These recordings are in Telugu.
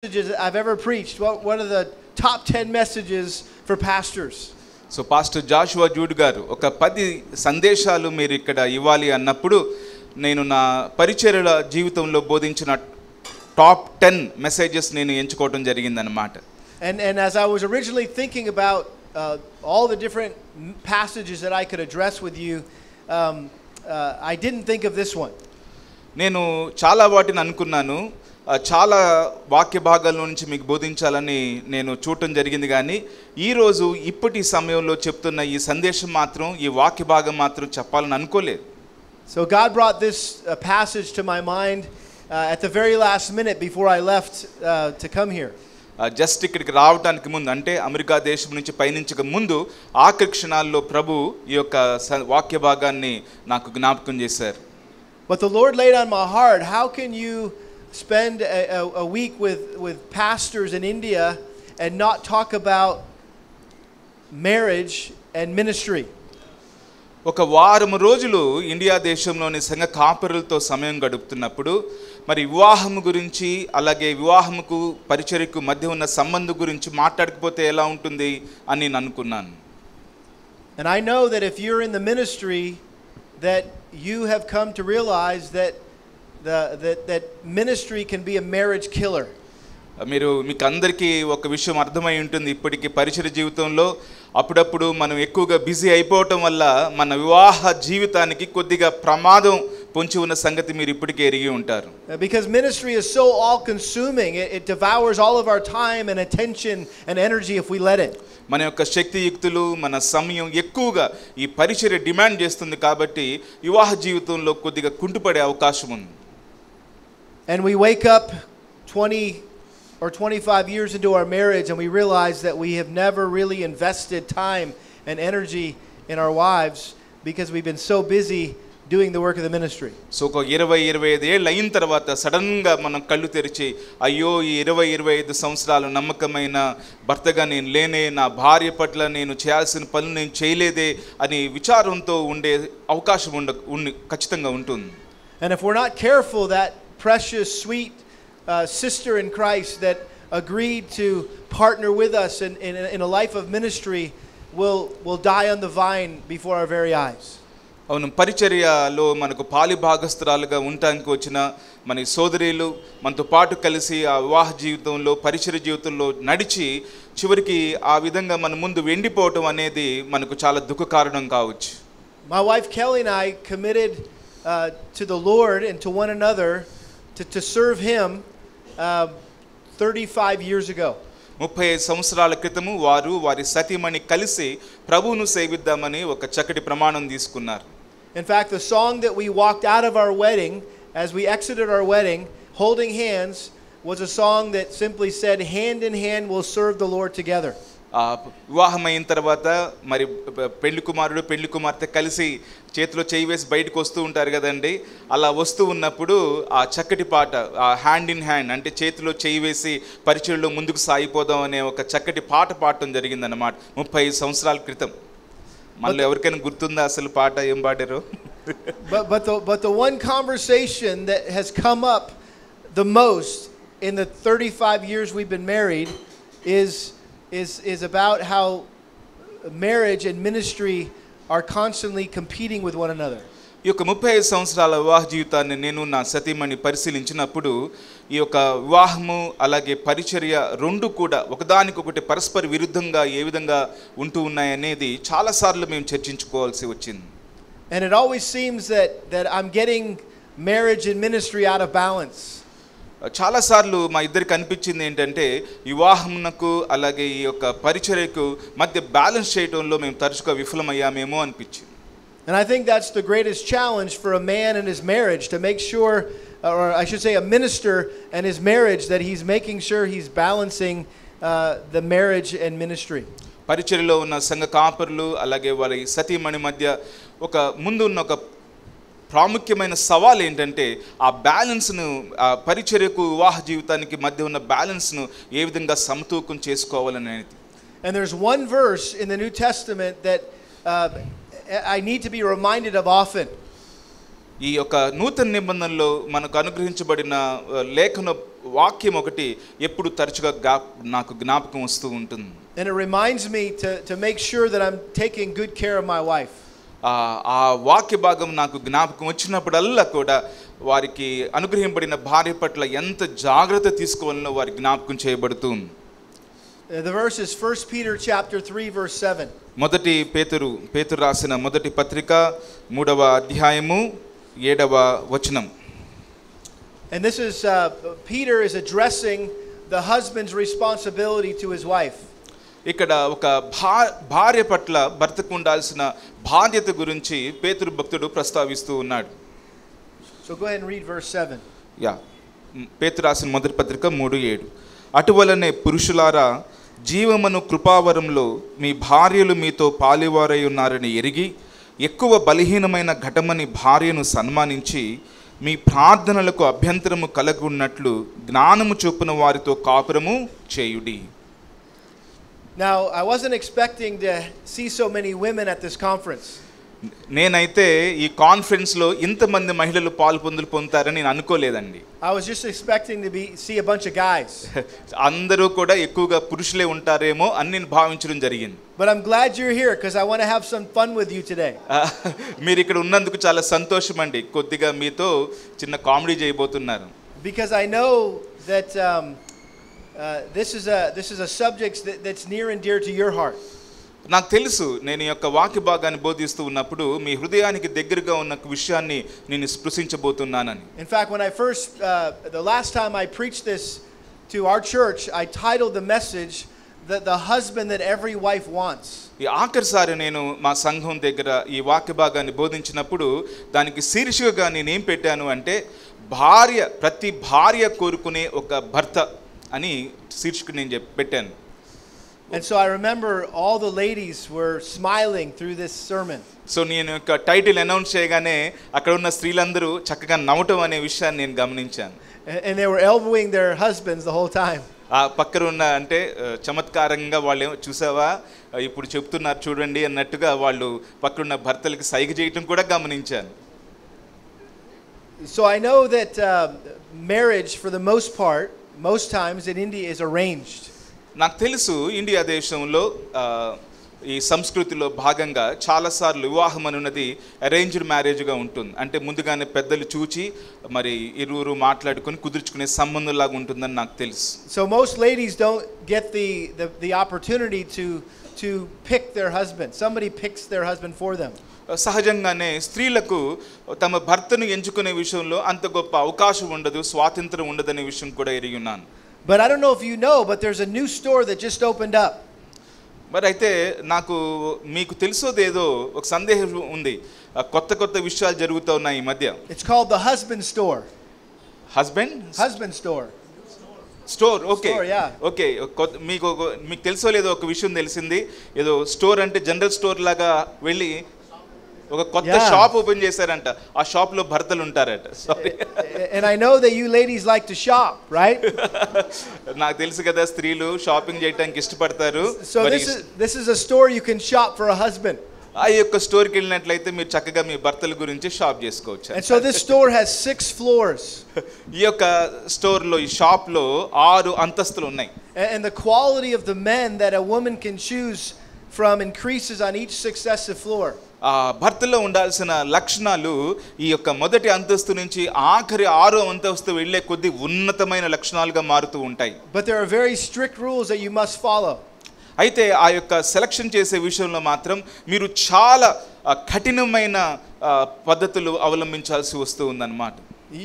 messages I've ever preached. What are the top 10 messages for pastors? So pastor Joshua Jude గారు ఒక 10 సందేశాలు మీరు ఇక్కడ ఇవ్వాలి అన్నప్పుడు నేను నా పరిచర్యల జీవితంలో బోధించిన టాప్ 10 మెసేజెస్ నేను ఎంచుకోవడం జరిగిందన్నమాట. And as I was originally thinking about all the different passages that I could address with you, I didn't think of this one. నేను చాలా వాటిని అనుకున్నాను, చాలా వాక్య భాగాల నుంచి మీకు బోధించాలని నేను చూడటం జరిగింది. కానీ ఈరోజు ఇప్పటి సమయంలో చెప్తున్న ఈ సందేశం మాత్రం, ఈ వాక్య భాగం మాత్రం చెప్పాలని అనుకోలేదు. So God brought this passage to my mind at the very last minute before I left to come here. Just ఇక్కడికి రావడానికి ముందు, అంటే అమెరికా దేశం నుంచి పయనించక ముందు ఆఖరి క్షణాల్లో ప్రభు ఈ యొక్క వాక్య భాగాన్ని నాకు జ్ఞాపకం చేశారు. But the Lord laid on my heart, how can you spend a week with pastors in India and not talk about marriage and ministry? ఒక వారం రోజులు ఇండియా దేశంలోని సంఘ కాపరులతో సమయం గడుపుతున్నప్పుడు మరి వివాహము గురించి, అలాగే వివాహముకు పరిచర్యకు మధ్య ఉన్న సంబంధం గురించి మాట్లాడకపోతే ఎలా ఉంటుంది అని నేను అనుకున్నాను. And I know that if you're in the ministry, that you have come to realize that that ministry can be a marriage killer. మీకు అందరికీ ఒక విషయం అర్థమై ఉంటుంది. ఇప్పటికీ పరిచర్య జీవితంలో అప్పుడప్పుడు మనం ఎక్కువగా బిజీ అయిపోవటం వల్ల మన వివాహ జీవితానికి కొద్దిగా ప్రమాదం పొంచి ఉన్న సంగతి మీరు ఇప్పటికే ఎరిగి ఉంటారు. Because ministry is so all consuming, it devours all of our time and attention and energy if we let it. మన యొక్క శక్తియుక్తులు, మన సమయం ఎక్కువగా ఈ పరిచర్య డిమాండ్ చేస్తుంది. కాబట్టి వివాహ జీవితంలో కొద్దిగా కుంటుపడే అవకాశం ఉంది. And we wake up 20 or 25 years into our marriage and we realize that we have never really invested time and energy in our wives because we've been so busy doing the work of the ministry. So ఒక 20-25 ఏళ్ళు అయిన తర్వాత సడన్గా మనం కళ్ళు తెరిచి, అయ్యో ఈ 20-25 సంవత్సరాలు నమ్మకమైన భర్తగా నేను లేనే, నా భార్య పట్ల నేను చేయాల్సిన పనులు నేను చేయలేదే అని విచారంతో ఉండే అవకాశం ఖచ్చితంగా ఉంటుంది. And if we're not careful, that precious sweet sister in Christ that agreed to partner with us in a life of ministry will die on the vine before our very eyes. అవును, పరిచర్యలో మనకు పాలి భాగస్తురాలుగా ఉండటానికి వచ్చిన మన సోదరీలు మనతో పాటు కలిసి ఆ వివాహ జీవితంలో, పరిచర్య జీవితంలో నడిచి చివరికి ఆ విధంగా మన ముందు వెండిపోవటం అనేది మనకు చాలా దుఃఖ కారణం కావచ్చు. My wife Kelly and I committed to the Lord and to one another to serve Him 35 years ago. 35 సంవత్సరాల క్రితము వారి సతీమణి కలిసి ప్రభువును సేవిద్దామని ఒక చక్కటి ప్రమాణం తీసుకున్నారు. In fact, the song that we walked out of our wedding, as we exited our wedding, holding hands, was a song that simply said, hand in hand we'll serve the Lord together. వివాహం అయిన తర్వాత మరి పెళ్లి కుమారుడు పెళ్లి కుమార్తె కలిసి చేతిలో చేయి వేసి బయటకు వస్తూ ఉంటారు కదండి. అలా వస్తూ ఉన్నప్పుడు ఆ చక్కటి పాట, ఆ హ్యాండ్ ఇన్ హ్యాండ్ అంటే చేతిలో చేయి వేసి పరిచర్యలో ముందుకు సాగిపోదాం అనే ఒక చక్కటి పాట పాడటం జరిగిందన్నమాట 35 సంవత్సరాల క్రితం. మనలో ఎవరికైనా గుర్తుందా అసలు పాట ఏం పాడారు? But the one conversation that has come up the most in the 35 years we've been married is about how marriage and ministry are constantly competing with one another. ఈ యొక్క 35 సంవత్సరాల వివాహ జీవితాన్ని నేను నా సతీమణి పరిశీలించినప్పుడు ఈ యొక్క వివాహము అలాగే పరిచర్య రెండు కూడా ఒకదానికొకటి పరస్పర విరుద్ధంగా ఏ విధంగా ఉంటూ ఉన్నాయనేది చాలాసార్లు మేము చర్చించుకోవాల్సి వచ్చింది. And it always seems that I'm getting marriage and ministry out of balance. చాలాసార్లు మా ఇద్దరికి అనిపించింది ఏంటంటే వివాహమునకు అలాగే ఈ యొక్క పరిచర్యకు మధ్య బ్యాలెన్స్ చేయడంలో మేము తరచుగా విఫలమయ్యామేమో అనిపించింది. And I think that's the greatest challenge for a man in his marriage, to make sure, or I should say a minister and his marriage, that he's making sure he's balancing the marriage and ministry. పరిచర్యలో ఉన్న సంఘ కాపరులు అలాగే వారి సతీమణి మధ్య ఒక ముందు ఉన్న ఒక ప్రాముఖ్యమైన సవాల్ ఏంటంటే ఆ బ్యాలెన్స్ను, ఆ పరిచర్యకు వివాహ జీవితానికి మధ్య ఉన్న బ్యాలెన్స్ను ఏ విధంగా సమతూకం చేసుకోవాలనేది. And there's one verse in the New Testament that I need to be reminded of often. ఈ యొక్క నూతన నిబంధనలో మనకు అనుగ్రహించబడిన లేఖన వాక్యం ఒకటి ఎప్పుడు తరచుగా నాకు జ్ఞాపకం వస్తూ ఉంటుంది. And it reminds me to make sure that I'm taking good care of my wife. ఆ వాక్య భాగం నాకు జ్ఞాపకం వచ్చినప్పుడల్లా కూడా వారికి అనుగ్రహింపబడిన భార్య పట్ల ఎంత జాగ్రత్త తీసుకోవాలో వారి జ్ఞాపకం చేయబడుతుంది. The verse is 1 Peter chapter 3 verse 7. మొదటి పేతురు రాసిన మొదటి పత్రిక 3వ అధ్యాయము 7వ వచనం. And this is Peter is addressing the husband's responsibility to his wife. ఇక్కడ ఒక భార్య పట్ల భర్తకు ఉండాల్సిన బాధ్యత గురించి పేతురు భక్తుడు ప్రస్తావిస్తూ ఉన్నాడు. So go ahead and read verse 7. పేతురు రాసిన మొదటి పత్రిక 3:7. అటువలనే పురుషులారా జీవమును కృపావరంలో మీ భార్యలు మీతో పాలివారై ఉన్నారని ఎరిగి ఎక్కువ బలహీనమైన ఘటమని భార్యను సన్మానించి మీ ప్రార్థనలకు అభ్యంతరము కలగున్నట్లు జ్ఞానము చొప్పున వారితో కాపురము చేయుడి. Now, I wasn't expecting to see so many women at this conference. నేనైతే ఈ కాన్ఫరెన్స్ లో ఇంతమంది మహిళలు పొందుతారని నేను అనుకోలేదండి. I was just expecting to see a bunch of guys. అందరూ కూడా ఎక్కువగా పురుషులే ఉంటారేమో అని నేను భావించడం జరిగింది. But I'm glad you're here because I want to have some fun with you today. మీరు ఇక్కడ ఉన్నందుకు చాలా సంతోషం అండి. కొద్దిగా మీతో చిన్న కామెడీ చేయబోతున్నారు. Because I know that this is a subject that's near and dear to your heart. నాకు తెలుసు నేను ఈ యొక్క వాక్య భాగాన్ని బోధిస్తూ ఉన్నప్పుడు మీ హృదయానికి దగ్గరగా ఉన్న విషయాన్ని నేను స్పృశించబోతున్నానని. In fact, when I first the last time I preached this to our church, I titled the message that the husband that every wife wants. ఈ ఆఖరిసారి నేను మా సంఘం దగ్గర ఈ వాక్య భాగాన్ని బోధించినప్పుడు దానికి శీర్షికగా నేను ఏం పెట్టాను అంటే ప్రతి భార్య కోరుకునే ఒక భర్త అని శీర్షిక నేను పెట్టాను. And so I remember all the ladies were smiling through this sermon. So నేను ఒక టైటిల్ అనౌన్స్ చేయగానే అక్కడ ఉన్న స్త్రీలందరూ చక్కగా నవ్వటం అనే విషయాన్ని నేను గమనించాను. And they were elbowing their husbands the whole time. ఆ పక్కన ఉన్న అంటే చమత్కారంగా వాళ్ళు చూసావా ఇప్పుడు చెప్తున్నారు చూడండి అన్నట్టుగా వాళ్ళు పక్కన భర్తలకు సైగ చేయటం కూడా గమనించాను. So I know that marriage for the most times in India is arranged. నాకు తెలుసు ఇండియా దేశంలో ఈ సంస్కృతిలో భాగంగా చాలాసార్లు వివాహం అనున్నది అరేంజ్డ్ మ్యారేజ్గా ఉంటుంది. అంటే ముందుగానే పెద్దలు చూచి మరి ఇరువురు మాట్లాడుకొని కుదుర్చుకునే సంబంధం లాగా ఉంటుందని నాకు తెలుసు. So most ladies don't get the opportunity to pick their husband. Somebody picks their husband for them. సహజంగానే స్త్రీలకు తమ భర్తను ఎంచుకునే విషయంలో అంత గొప్ప అవకాశం ఉండదు, స్వాతంత్రం ఉండదనే విషయం కూడా ఎరిగి ఉన్నాను. But I don't know if you know, but there's a new store that just opened up. మరి అయితే నాకు మీకు తెలుసోదేదో ఒక సందేహం ఉంది. కొత్త విషయాలు జరుగుతూ ఉన్నాయి ఈ మధ్య. It's called the husband store. husband store. Store. Okay okay మీకు తెలుసో లేదో ఒక విషయం తెలిసింది. ఏదో స్టోర్ అంటే జనరల్ స్టోర్ లాగా వెళ్ళి ఒక కొత్త షాప్ ఓపెన్ చేశారంట. ఆ షాప్ లో భర్తలు ఉంటారట. Sorry. And I know that you ladies like to shop, right? నాకు తెలుసు కదా స్త్రీలు షాపింగ్ చేయడానికి ఇష్టపడతారు. So this is a store you can shop for a husband. ఆ యొక్క స్టోర్కి వెళ్ళినట్లయితే మీరు చక్కగా మీ భర్తల గురించి షాప్ చేసుకోవచ్చు. And so this store has 6 floors. ఈ యొక్క స్టోర్ లో ఈ షాప్ లో 6 అంతస్తులు ఉన్నాయి. And the quality of the men that a woman can choose from increases on each successive floor. భర్తలో ఉండాల్సిన లక్షణాలు ఈ యొక్క మొదటి అంతస్తు నుంచి ఆఖరి 6వ అంతస్తు వెళ్ళే కొద్ది ఉన్నతమైన లక్షణాలుగా మారుతూ ఉంటాయి. But there are very strict rules that you must follow. అయితే ఆ యొక్క సెలక్షన్ చేసే విషయంలో మాత్రం మీరు చాలా కఠినమైన పద్ధతులు అవలంబించాల్సి వస్తూ ఉందన్నమాట.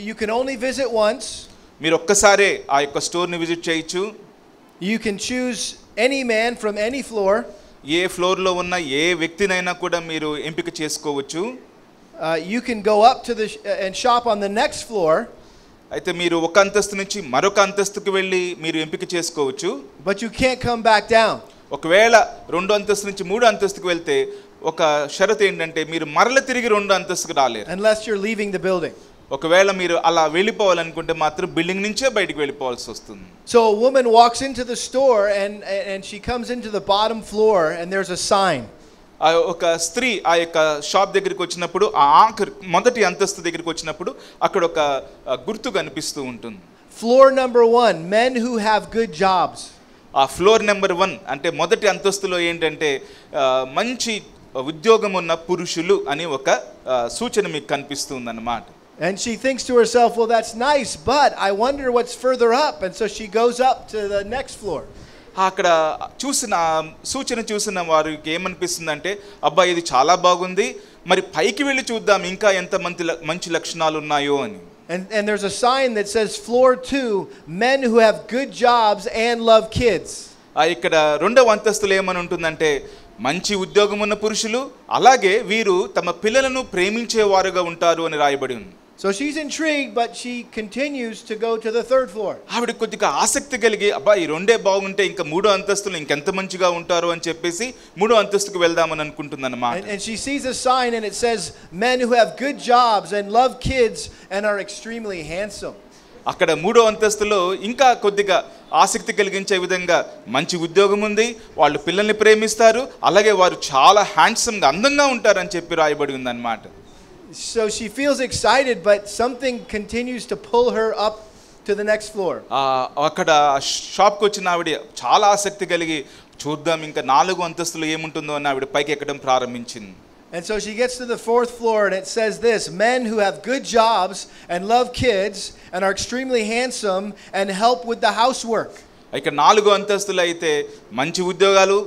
You can only visit once. మీరు ఒక్కసారే ఆ యొక్క స్టోర్ని విజిట్ చేయొచ్చు. You can choose any man from any floor. A floor లో ఉన్న ఏ వ్యక్తినైనా కూడా మీరు ఎంపిక చేసుకోవచ్చు. You can go up to and shop on the next floor. అయితే మీరు ఒక అంతస్తు నుంచి మరొక అంతస్తుకు వెళ్ళి మీరు ఎంపిక చేసుకోవచ్చు. But you can't come back down. ఒకవేళ 2వ అంతస్తు నుంచి 3వ అంతస్తుకు వెళ్తే ఒక షరతు ఏంటంటే మీరు మరల తిరిగి 2వ అంతస్తుకు రాలేరు. Unless you're leaving the building. ఒకవేళ మీరు అలా వెళ్ళిపోవాలనుకుంటే మాత్రం బిల్డింగ్ నుంచే బయటికి వెళ్ళిపోవాల్సి వస్తుంది. So a woman walks into the store and she comes into the bottom floor and there's a sign. ఒక స్త్రీ ఆ యొక్క షాప్ దగ్గరికి వచ్చినప్పుడు ఆ మొదటి అంతస్తు దగ్గరికి వచ్చినప్పుడు అక్కడ ఒక గుర్తు కనిపిస్తూ ఉంటుంది. floor number 1, men who have good jobs. ఆ ఫ్లోర్ నెంబర్ 1 అంటే మొదటి అంతస్తులో ఏంటంటే మంచి ఉద్యోగం ఉన్న పురుషులు అని ఒక సూచన మీకు కనిపిస్తుంది అన్నమాట. And she thinks to herself, well, that's nice, but I wonder what's further up. And so she goes up to the next floor. అక్కడ సూచన చూసిన వారికి ఏమనిపిస్తుందంటే, అబ్బా ఇది చాలా బాగుంది, మరి పైకి వెళ్ళి చూద్దాం ఇంకా ఎంత మంచి లక్షణాలు ఉన్నాయో అని. And there's a sign that says floor 2, men who have good jobs and love kids. ఇక్కడ రెండవ అంతస్తులో ఏమని ఉంటుందంటే, మంచి ఉద్యోగం ఉన్న పురుషులు, అలాగే వీరు తమ పిల్లలను ప్రేమించేవారుగా ఉంటారు అని రాయబడి ఉంది. So she's intrigued, but she continues to go to the third floor. ఆవిడ కొద్దిగా ఆసక్తి కలిగి, అబ్బా ఈ రెండే బాగుంటే ఇంకా మూడో అంతస్తులో ఇంకెంత మంచిగా ఉంటారో అని చెప్పేసి మూడో అంతస్తుకు వెళ్దామని అనుకుంటుందన్నమాట. And she sees a sign and it says men who have good jobs and love kids and are extremely handsome. అక్కడ మూడో అంతస్తులో ఇంకా కొద్దిగా ఆసక్తి కలిగించే విధంగా మంచి ఉద్యోగం ఉంది, వాళ్ళు పిల్లల్ని ప్రేమిస్తారు, అలాగే వారు చాలా హ్యాండ్సమ్గా అందంగా ఉంటారని చెప్పి రాయబడి ఉందన్నమాట. So she feels excited, but something continues to pull her up to the next floor. అక్కడ షాప్కి వచ్చిన ఆవిడ చాలా ఆసక్తి కలిగి చూద్దాం ఇంకా 4వ అంతస్తులో ఏముంటుందో అని ఆవిడ పైకి ఎక్కడం ప్రారంభించింది. And so she gets to the 4th floor and it says this, men who have good jobs and love kids and are extremely handsome and help with the housework. ఇక 4వ అంతస్తులో అయితే మంచి ఉద్యోగాలు,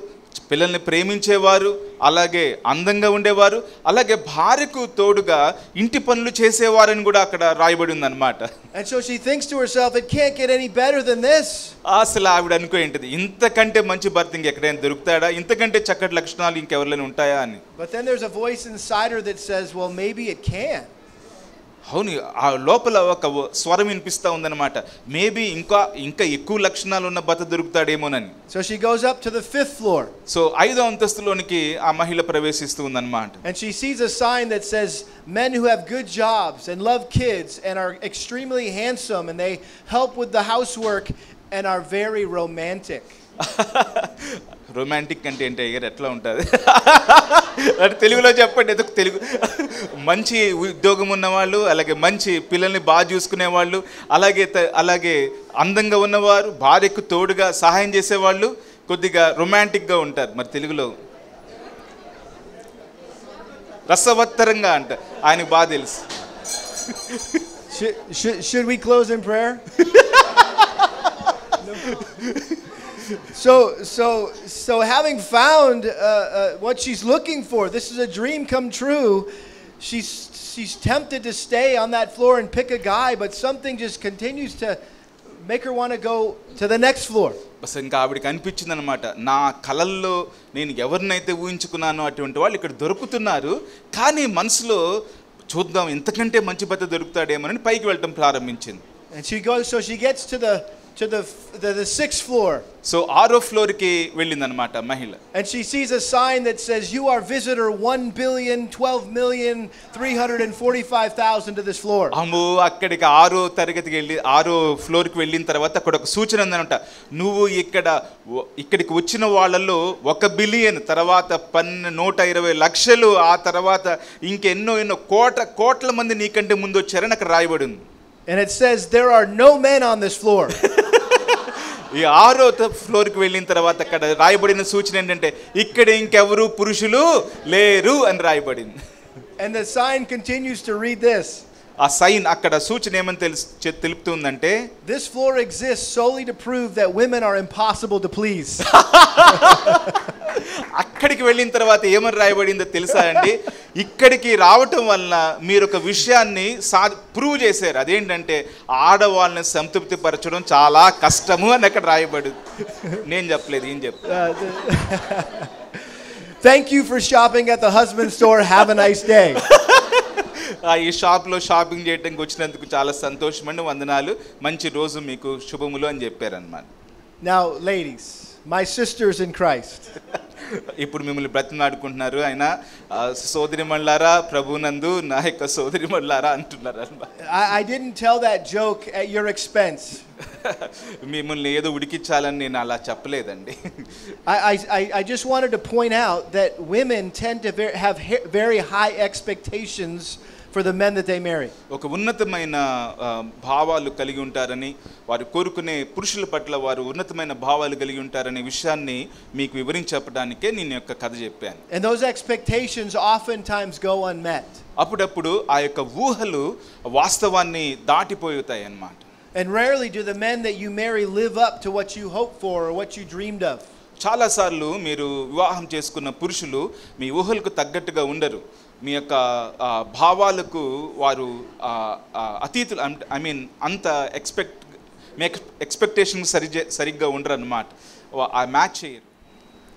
పిల్లల్ని ప్రేమించేవారు, అలాగే అందంగా ఉండేవారు, అలాగే భార్యకు తోడుగా ఇంటి పనులు చేసేవారని కూడా అక్కడ రాయబడి ఉందన్నమాట. And so she thinks to herself, it can't get any better than this. అసలు ఆవిడ అనుకో ఏంటిది, ఇంతకంటే మంచి భర్త ఇంకెక్కడైనా దొరుకుతాడా, ఇంతకంటే చక్కటి లక్షణాలు ఇంకెవరిలోనే ఉంటాయా అని. But then there's a voice inside her that says, well, maybe it can. అవును, ఆ లోపల ఒక స్వరం వినిపిస్తూ ఉందన్నమాట, మేబీ ఇంకా ఎక్కువ లక్షణాలు ఉన్న భర్త దొరుకుతాడేమోనని. So she goes up to the 5th floor. So 5వ అంతస్తులోనికి ఆ మహిళ ప్రవేశిస్తూ ఉందన్నమాట. And she sees a sign that says men who have good jobs and love kids and are extremely handsome and they help with the housework and are very romantic. Romantic అంటే ఏంటి అయ్యారు, ఎట్లా ఉంటుంది అంటే తెలుగులో చెప్పండి, ఏదో తెలుగు. మంచి ఉద్యోగం ఉన్నవాళ్ళు, అలాగే మంచి పిల్లల్ని బాగా చూసుకునేవాళ్ళు, అలాగే అందంగా ఉన్నవారు, భార్యకు తోడుగా సహాయం చేసేవాళ్ళు కొద్దిగా రొమాంటిక్గా ఉంటారు. మరి తెలుగులో రసవత్తరంగా అంట, ఆయనకు బాగా తెలుసు. Should we close in prayer? So having found what she's looking for, this is a dream come true. She's tempted to stay on that floor and pick a guy, but something just continues to make her want to go to the next floor. Bus ఇంకా ఆవిడకి అనిపించింది అనమాట, నా కలల్లో నేను ఎవరినైతే ఊహించుకున్నానో అటువంటి వాళ్ళు ఇక్కడ దొరుకుతున్నారు, కానీ మనసులో చూద్దాం ఇంతకంటే మంచి భర్త దొరుకుతాడేమోనని పైకి వెళ్ళటం ప్రారంభించింది. And she gets to the 6th floor. So 6వ ఫ్లోర్కి వెళ్ళిందనమాట మహిళ. And she sees a sign that says you are visitor 1,012,345,000 to this floor. అమ్మో, అక్కడికి 6వ తరగతికి వెళ్ళి 6వ ఫ్లోర్కి వెళ్ళిన తర్వాత అక్కడ ఒక సూచన ఉందనమాట, నువ్వు ఇక్కడికి వచ్చిన వాళ్ళల్లో 1 బిలియన్, తర్వాత 120 లక్షలు, ఆ తర్వాత ఇంకెన్నో కోట్ల మంది నీకంటే ముందు వచ్చారని అక్కడ రాయబడి ఉంది. And it says there are no men on this floor. ఈ 6వ ఫ్లోర్కి వెళ్ళిన తర్వాత అక్కడ రాయబడిన సూచన ఏంటంటే ఇక్కడ ఇంకెవరు పురుషులు లేరు అని రాయబడింది. And the sign continues to read this. ఆ సైన్ అక్కడ సూచన ఏమని తెలుపుతుందంటే, this floor exists solely to prove that women are impossible to please. అక్కడికి వెళ్ళిన తర్వాత ఏమని రాయబడిందో తెలుసా అండి, ఇక్కడికి రావటం వల్ల మీరు ఒక విషయాన్ని ప్రూవ్ చేశారు, అదేంటంటే ఆడవాళ్ళని సంతృప్తి పరచడం చాలా కష్టము అని అక్కడ రాయబడింది. నేను చెప్పలేదు, ఏం చెప్తాను. Thank you for shopping at the husband store. Have a nice day. ఈ షాప్లో షాపింగ్ చేయడానికి వచ్చినందుకు చాలా సంతోషం అండి, వందనాలు, మంచి రోజు మీకు శుభములు అని చెప్పారన్నమాట. Now ladies, my sisters in Christ. ఇప్పుడు మిమ్మల్ని బ్రతిమాడుకుంటున్నారు ఆయన, సోదరిమణులారా ప్రభునందు నా యొక్క సోదరిమణులారా అంటున్నారు. I didn't tell that joke at your expense. మిమ్మల్ని ఏదో ఉడికించాలని నేను అలా చెప్పలేదండి. I just wanted to point out that women tend to have very high expectations for the men that they marry. ఒక ఉన్నతమైన భావాలు కలిగి ఉంటారని, వారు కోరుకునే పురుషుల పట్ల వారు ఉన్నతమైన భావాలు కలిగి ఉంటారనే విషయాన్ని మీకు వివరించి చెప్పడానికే నేను యొక్క కథ చెప్పాను. And those expectations oftentimes go unmet. అప్పుడప్పుడు ఆ యొక్క ఊహలు వాస్తవాన్ని దాటిపోతాయి అన్నమాట. And rarely do the men that you marry live up to what you hoped for or what you dreamed of. చాలాసార్లు మీరు వివాహం చేసుకున్న పురుషులు మీ ఊహలకు తగ్గట్టుగా ఉండరు. మీ యొక్క భావాలకు వారు అతీతులు, ఐ మీన్ అంత ఎక్స్పెక్టేషన్ సరిగ్గా ఉండరు అన్నమాట. ఆ మ్యాచ్ చేయరు.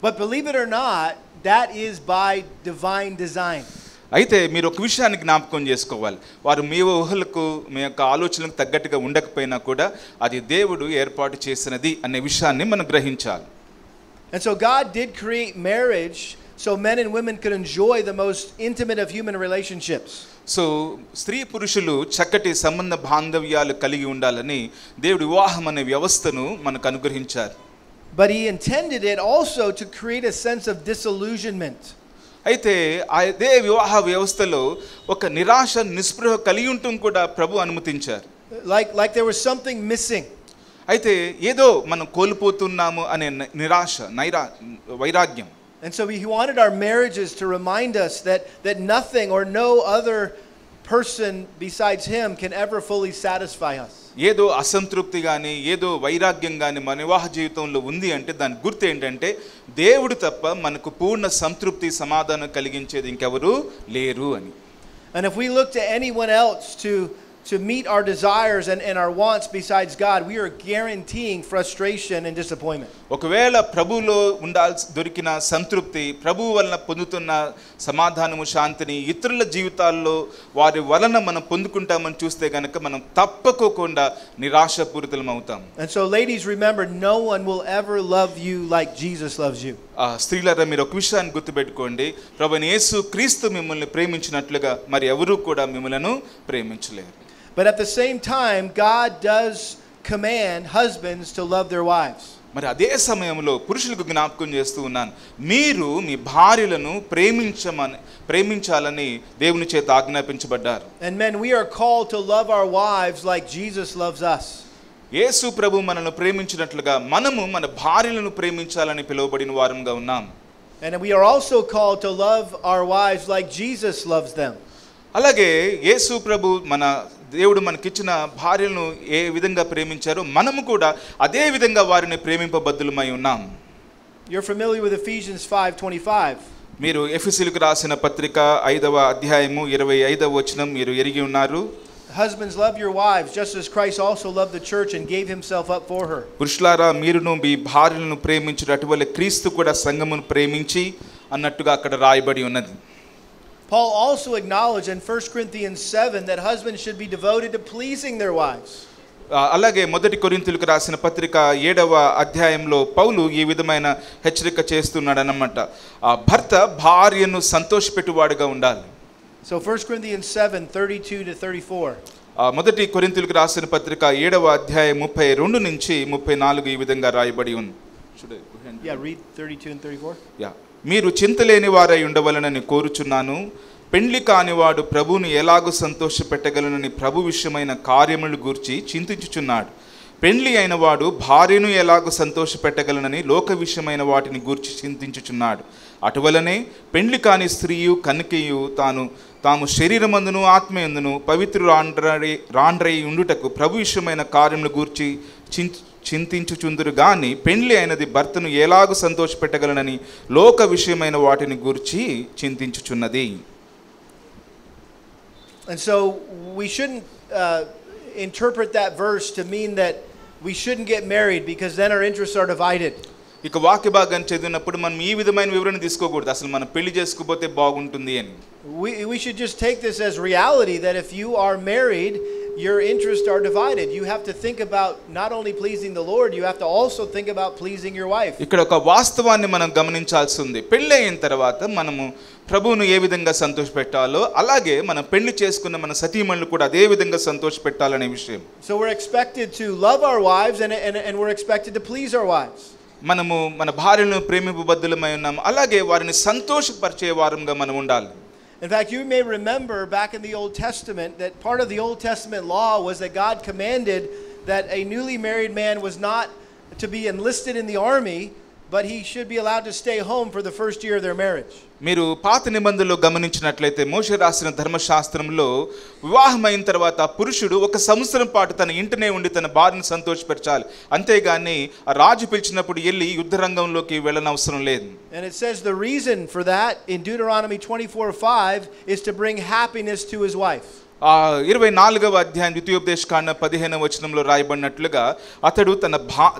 But believe it or not, that is by divine design. అయితే మీరు ఒక విషయాన్ని జ్ఞాపకం చేసుకోవాలి. వారు మీ ఊహలకు మీ యొక్క ఆలోచనలకు తగ్గట్టుగా ఉండకపోయినా కూడా అది దేవుడు ఏర్పాటు చేసినది అనే విషయాన్ని మనం గ్రహించాలి. And so God did create marriage so men and women could enjoy the most intimate of human relationships. So స్త్రీ పురుషులు చక్కటి సంబంధ బాంధవ్యాలు కలిగి ఉండాలని దేవుడు వివాహం అనే వ్యవస్థను మనకు అనుగ్రహించారు. But he intended it also to create a sense of disillusionment. అయితే అదే వివాహ వ్యవస్థలో ఒక నిరాశ నిస్పృహ కలిగి ఉండటం కూడా ప్రభు అనుమతించారు. Like there was something missing. అయితే ఏదో మనం కోల్పోతున్నాము అనే నిరాశ వైరాగ్యం. And so he wanted our marriages to remind us that nothing or no other person besides him can ever fully satisfy us. ఏదో అసంతృప్తి కానీ ఏదో వైరాగ్యం కానీ మన వివాహ జీవితంలో ఉంది అంటే దాని గుర్తు ఏంటంటే దేవుడు తప్ప మనకు పూర్ణ సంతృప్తి సమాధానం కలిగించేది ఇంకెవరు లేరు అని. And if we look to anyone else to meet our desires and our wants besides God, we are guaranteeing frustration and disappointment. ఒకవేళ ప్రభువులో దొరికిన సంతృప్తి, ప్రభువు వలన పొందుతున్న సమాధానము శాంతిని ఇతరుల జీవితాల్లో వారి వలన మనం పొందుకుంటామని చూస్తే గనక మనం తప్పకోకుండా నిరాశపూరితులం అవుతాం. And so ladies, remember, no one will ever love you like Jesus loves you. స్త్రీలారా మీరు ఒక విషయాన్ని గుర్తుపెట్టుకోండి, ప్రభువైన యేసు క్రీస్తు మిమ్మల్ని ప్రేమించినట్లుగా మరి ఎవరు కూడా మిమ్మల్ని ప్రేమించలేరు. But at the same time, God does command husbands to love their wives. మరి అదే సమయంలో పురుషులకు జ్ఞాపకం చేస్తూ ఉన్నాను, మీరు మీ భార్యలను ప్రేమించాలని దేవుని చేత ఆజ్ఞాపించబడ్డారు. And men, we are called to love our wives like Jesus loves us. యేసు ప్రభు మనల్ని ప్రేమించినట్లుగా మనము మన భార్యలను ప్రేమించాలని పిలువబడిన వారంగా ఉన్నాం. And we are also called to love our wives like Jesus loves them. అలాగే యేసు ప్రభు మన దేవుడు మనకిచ్చిన భార్యలను ఏ విధంగా ప్రేమించారో మనము కూడా అదే విధంగా వారిని ప్రేమింపబద్దులమై ఉన్నాం. You're familiar with Ephesians 5:25. మీరు ఎఫెసీయులకు రాసిన పత్రిక 5వ అధ్యాయము 25వ వచనం మీరు ఎరిగి ఉన్నారు. Husbands, love your wives just as Christ also loved the church and gave himself up for her. పురుషులారా మీరును మీ భార్యలను ప్రేమించుట అటువలే క్రీస్తు కూడా సంఘమును ప్రేమించి అన్నట్టుగా అక్కడ రాయబడి ఉన్నది. Paul also acknowledged in 1 Corinthians 7 that husbands should be devoted to pleasing their wives. అలాగే మొదటి కొరింథీయులకు రాసిన పత్రిక 7వ అధ్యాయంలో పౌలు ఈ విధమైన హెచ్చరిక చేస్తున్నాడు అన్నమాట. భర్త భార్యను సంతోషపెట్టువాడుగా ఉండాలి. So 1 Corinthians 7:32 to 34. మొదటి కొరింథీయులకు రాసిన పత్రిక 7వ అధ్యాయం 32 నుంచి 34 ఈ విధంగా రాయబడి ఉంది. Yeah, read 32 and 34. Yeah. మీరు చింతలేని వారై ఉండవలనని కోరుచున్నాను. పెండ్లి కానివాడు ప్రభువును ఎలాగూ సంతోషపెట్టగలనని ప్రభు విషయమైన కార్యములు గూర్చి చింతించుచున్నాడు. పెండ్లి అయిన వాడు భార్యను ఎలాగూ సంతోషపెట్టగలనని లోక విషయమైన వాటిని గూర్చి చింతించుచున్నాడు. అటువలనే పెండ్లి కాని స్త్రీయు కన్యకయు తాము శరీరమందును ఆత్మయందును రాండ్రై ఉండుటకు ప్రభు విషయమైన కార్యములు గూర్చి చింతించుచుందురు గాని పెండ్లి అయినది భర్తను ఎలాగూ సంతోషపెట్టగలనని లోక విషయమైన వాటిని గూర్చి చింతించుచున్నది. And so we shouldn't interpret that verse to mean that we shouldn't get married because then our interests are divided. ఇక వాక్య భాగాన్ని చదివినప్పుడు మనం ఈ విధమైన వివరణ తీసుకోకూడదు, అసలు మనం పెళ్లి చేసుకోకపోతే బాగుంటుంది అని. We should just take this as reality that if you are married, your interests are divided. You have to think about not only pleasing the Lord, you have to also think about pleasing your wife. ఇక్కడ ఒక వాస్తవాన్ని మనం గమనించాల్సి ఉంది. పెళ్లి అయిన తర్వాత మనము ప్రభువును ఏ విధంగా సంతోషపెట్టాలో అలాగే మనం పెళ్లి చేసుకున్న మన సతీమణులు కూడా అదే విధంగా సంతోషపెట్టాలనే విషయం. So we're expected to love our wives and we're expected to please our wives. మనము మన భార్యలను ప్రేమింపబద్దులమై ఉన్నాము, అలాగే వారిని సంతోషపరిచే వారంగా మనం ఉండాలి. In fact, you may remember back in the Old Testament that part of the Old Testament law was that God commanded that a newly married man was not to be enlisted in the army, but he should be allowed to stay home for the first year of their marriage. మీరు పాత నిబంధనలో గమనించినట్లయితే మోషే రాసిన ధర్మశాస్త్రంలో వివాహమైన తర్వాత పురుషుడు 1 సంవత్సరం పాటు తన ఇంటినే ఉండి తన భార్యను సంతోషపరచాలి, అంతేగాని ఆ రాజు పిలిచినప్పుడు వెళ్ళి యుద్ధ రంగంలోకి వెళ్ళనవసరం లేదు. And it says the reason for that in Deuteronomy 24:5 is to bring happiness to his wife. 24వ అధ్యాయం ద్వితీయోపదేశకాండ 15వ వచనంలో రాయబడినట్లుగా అతడు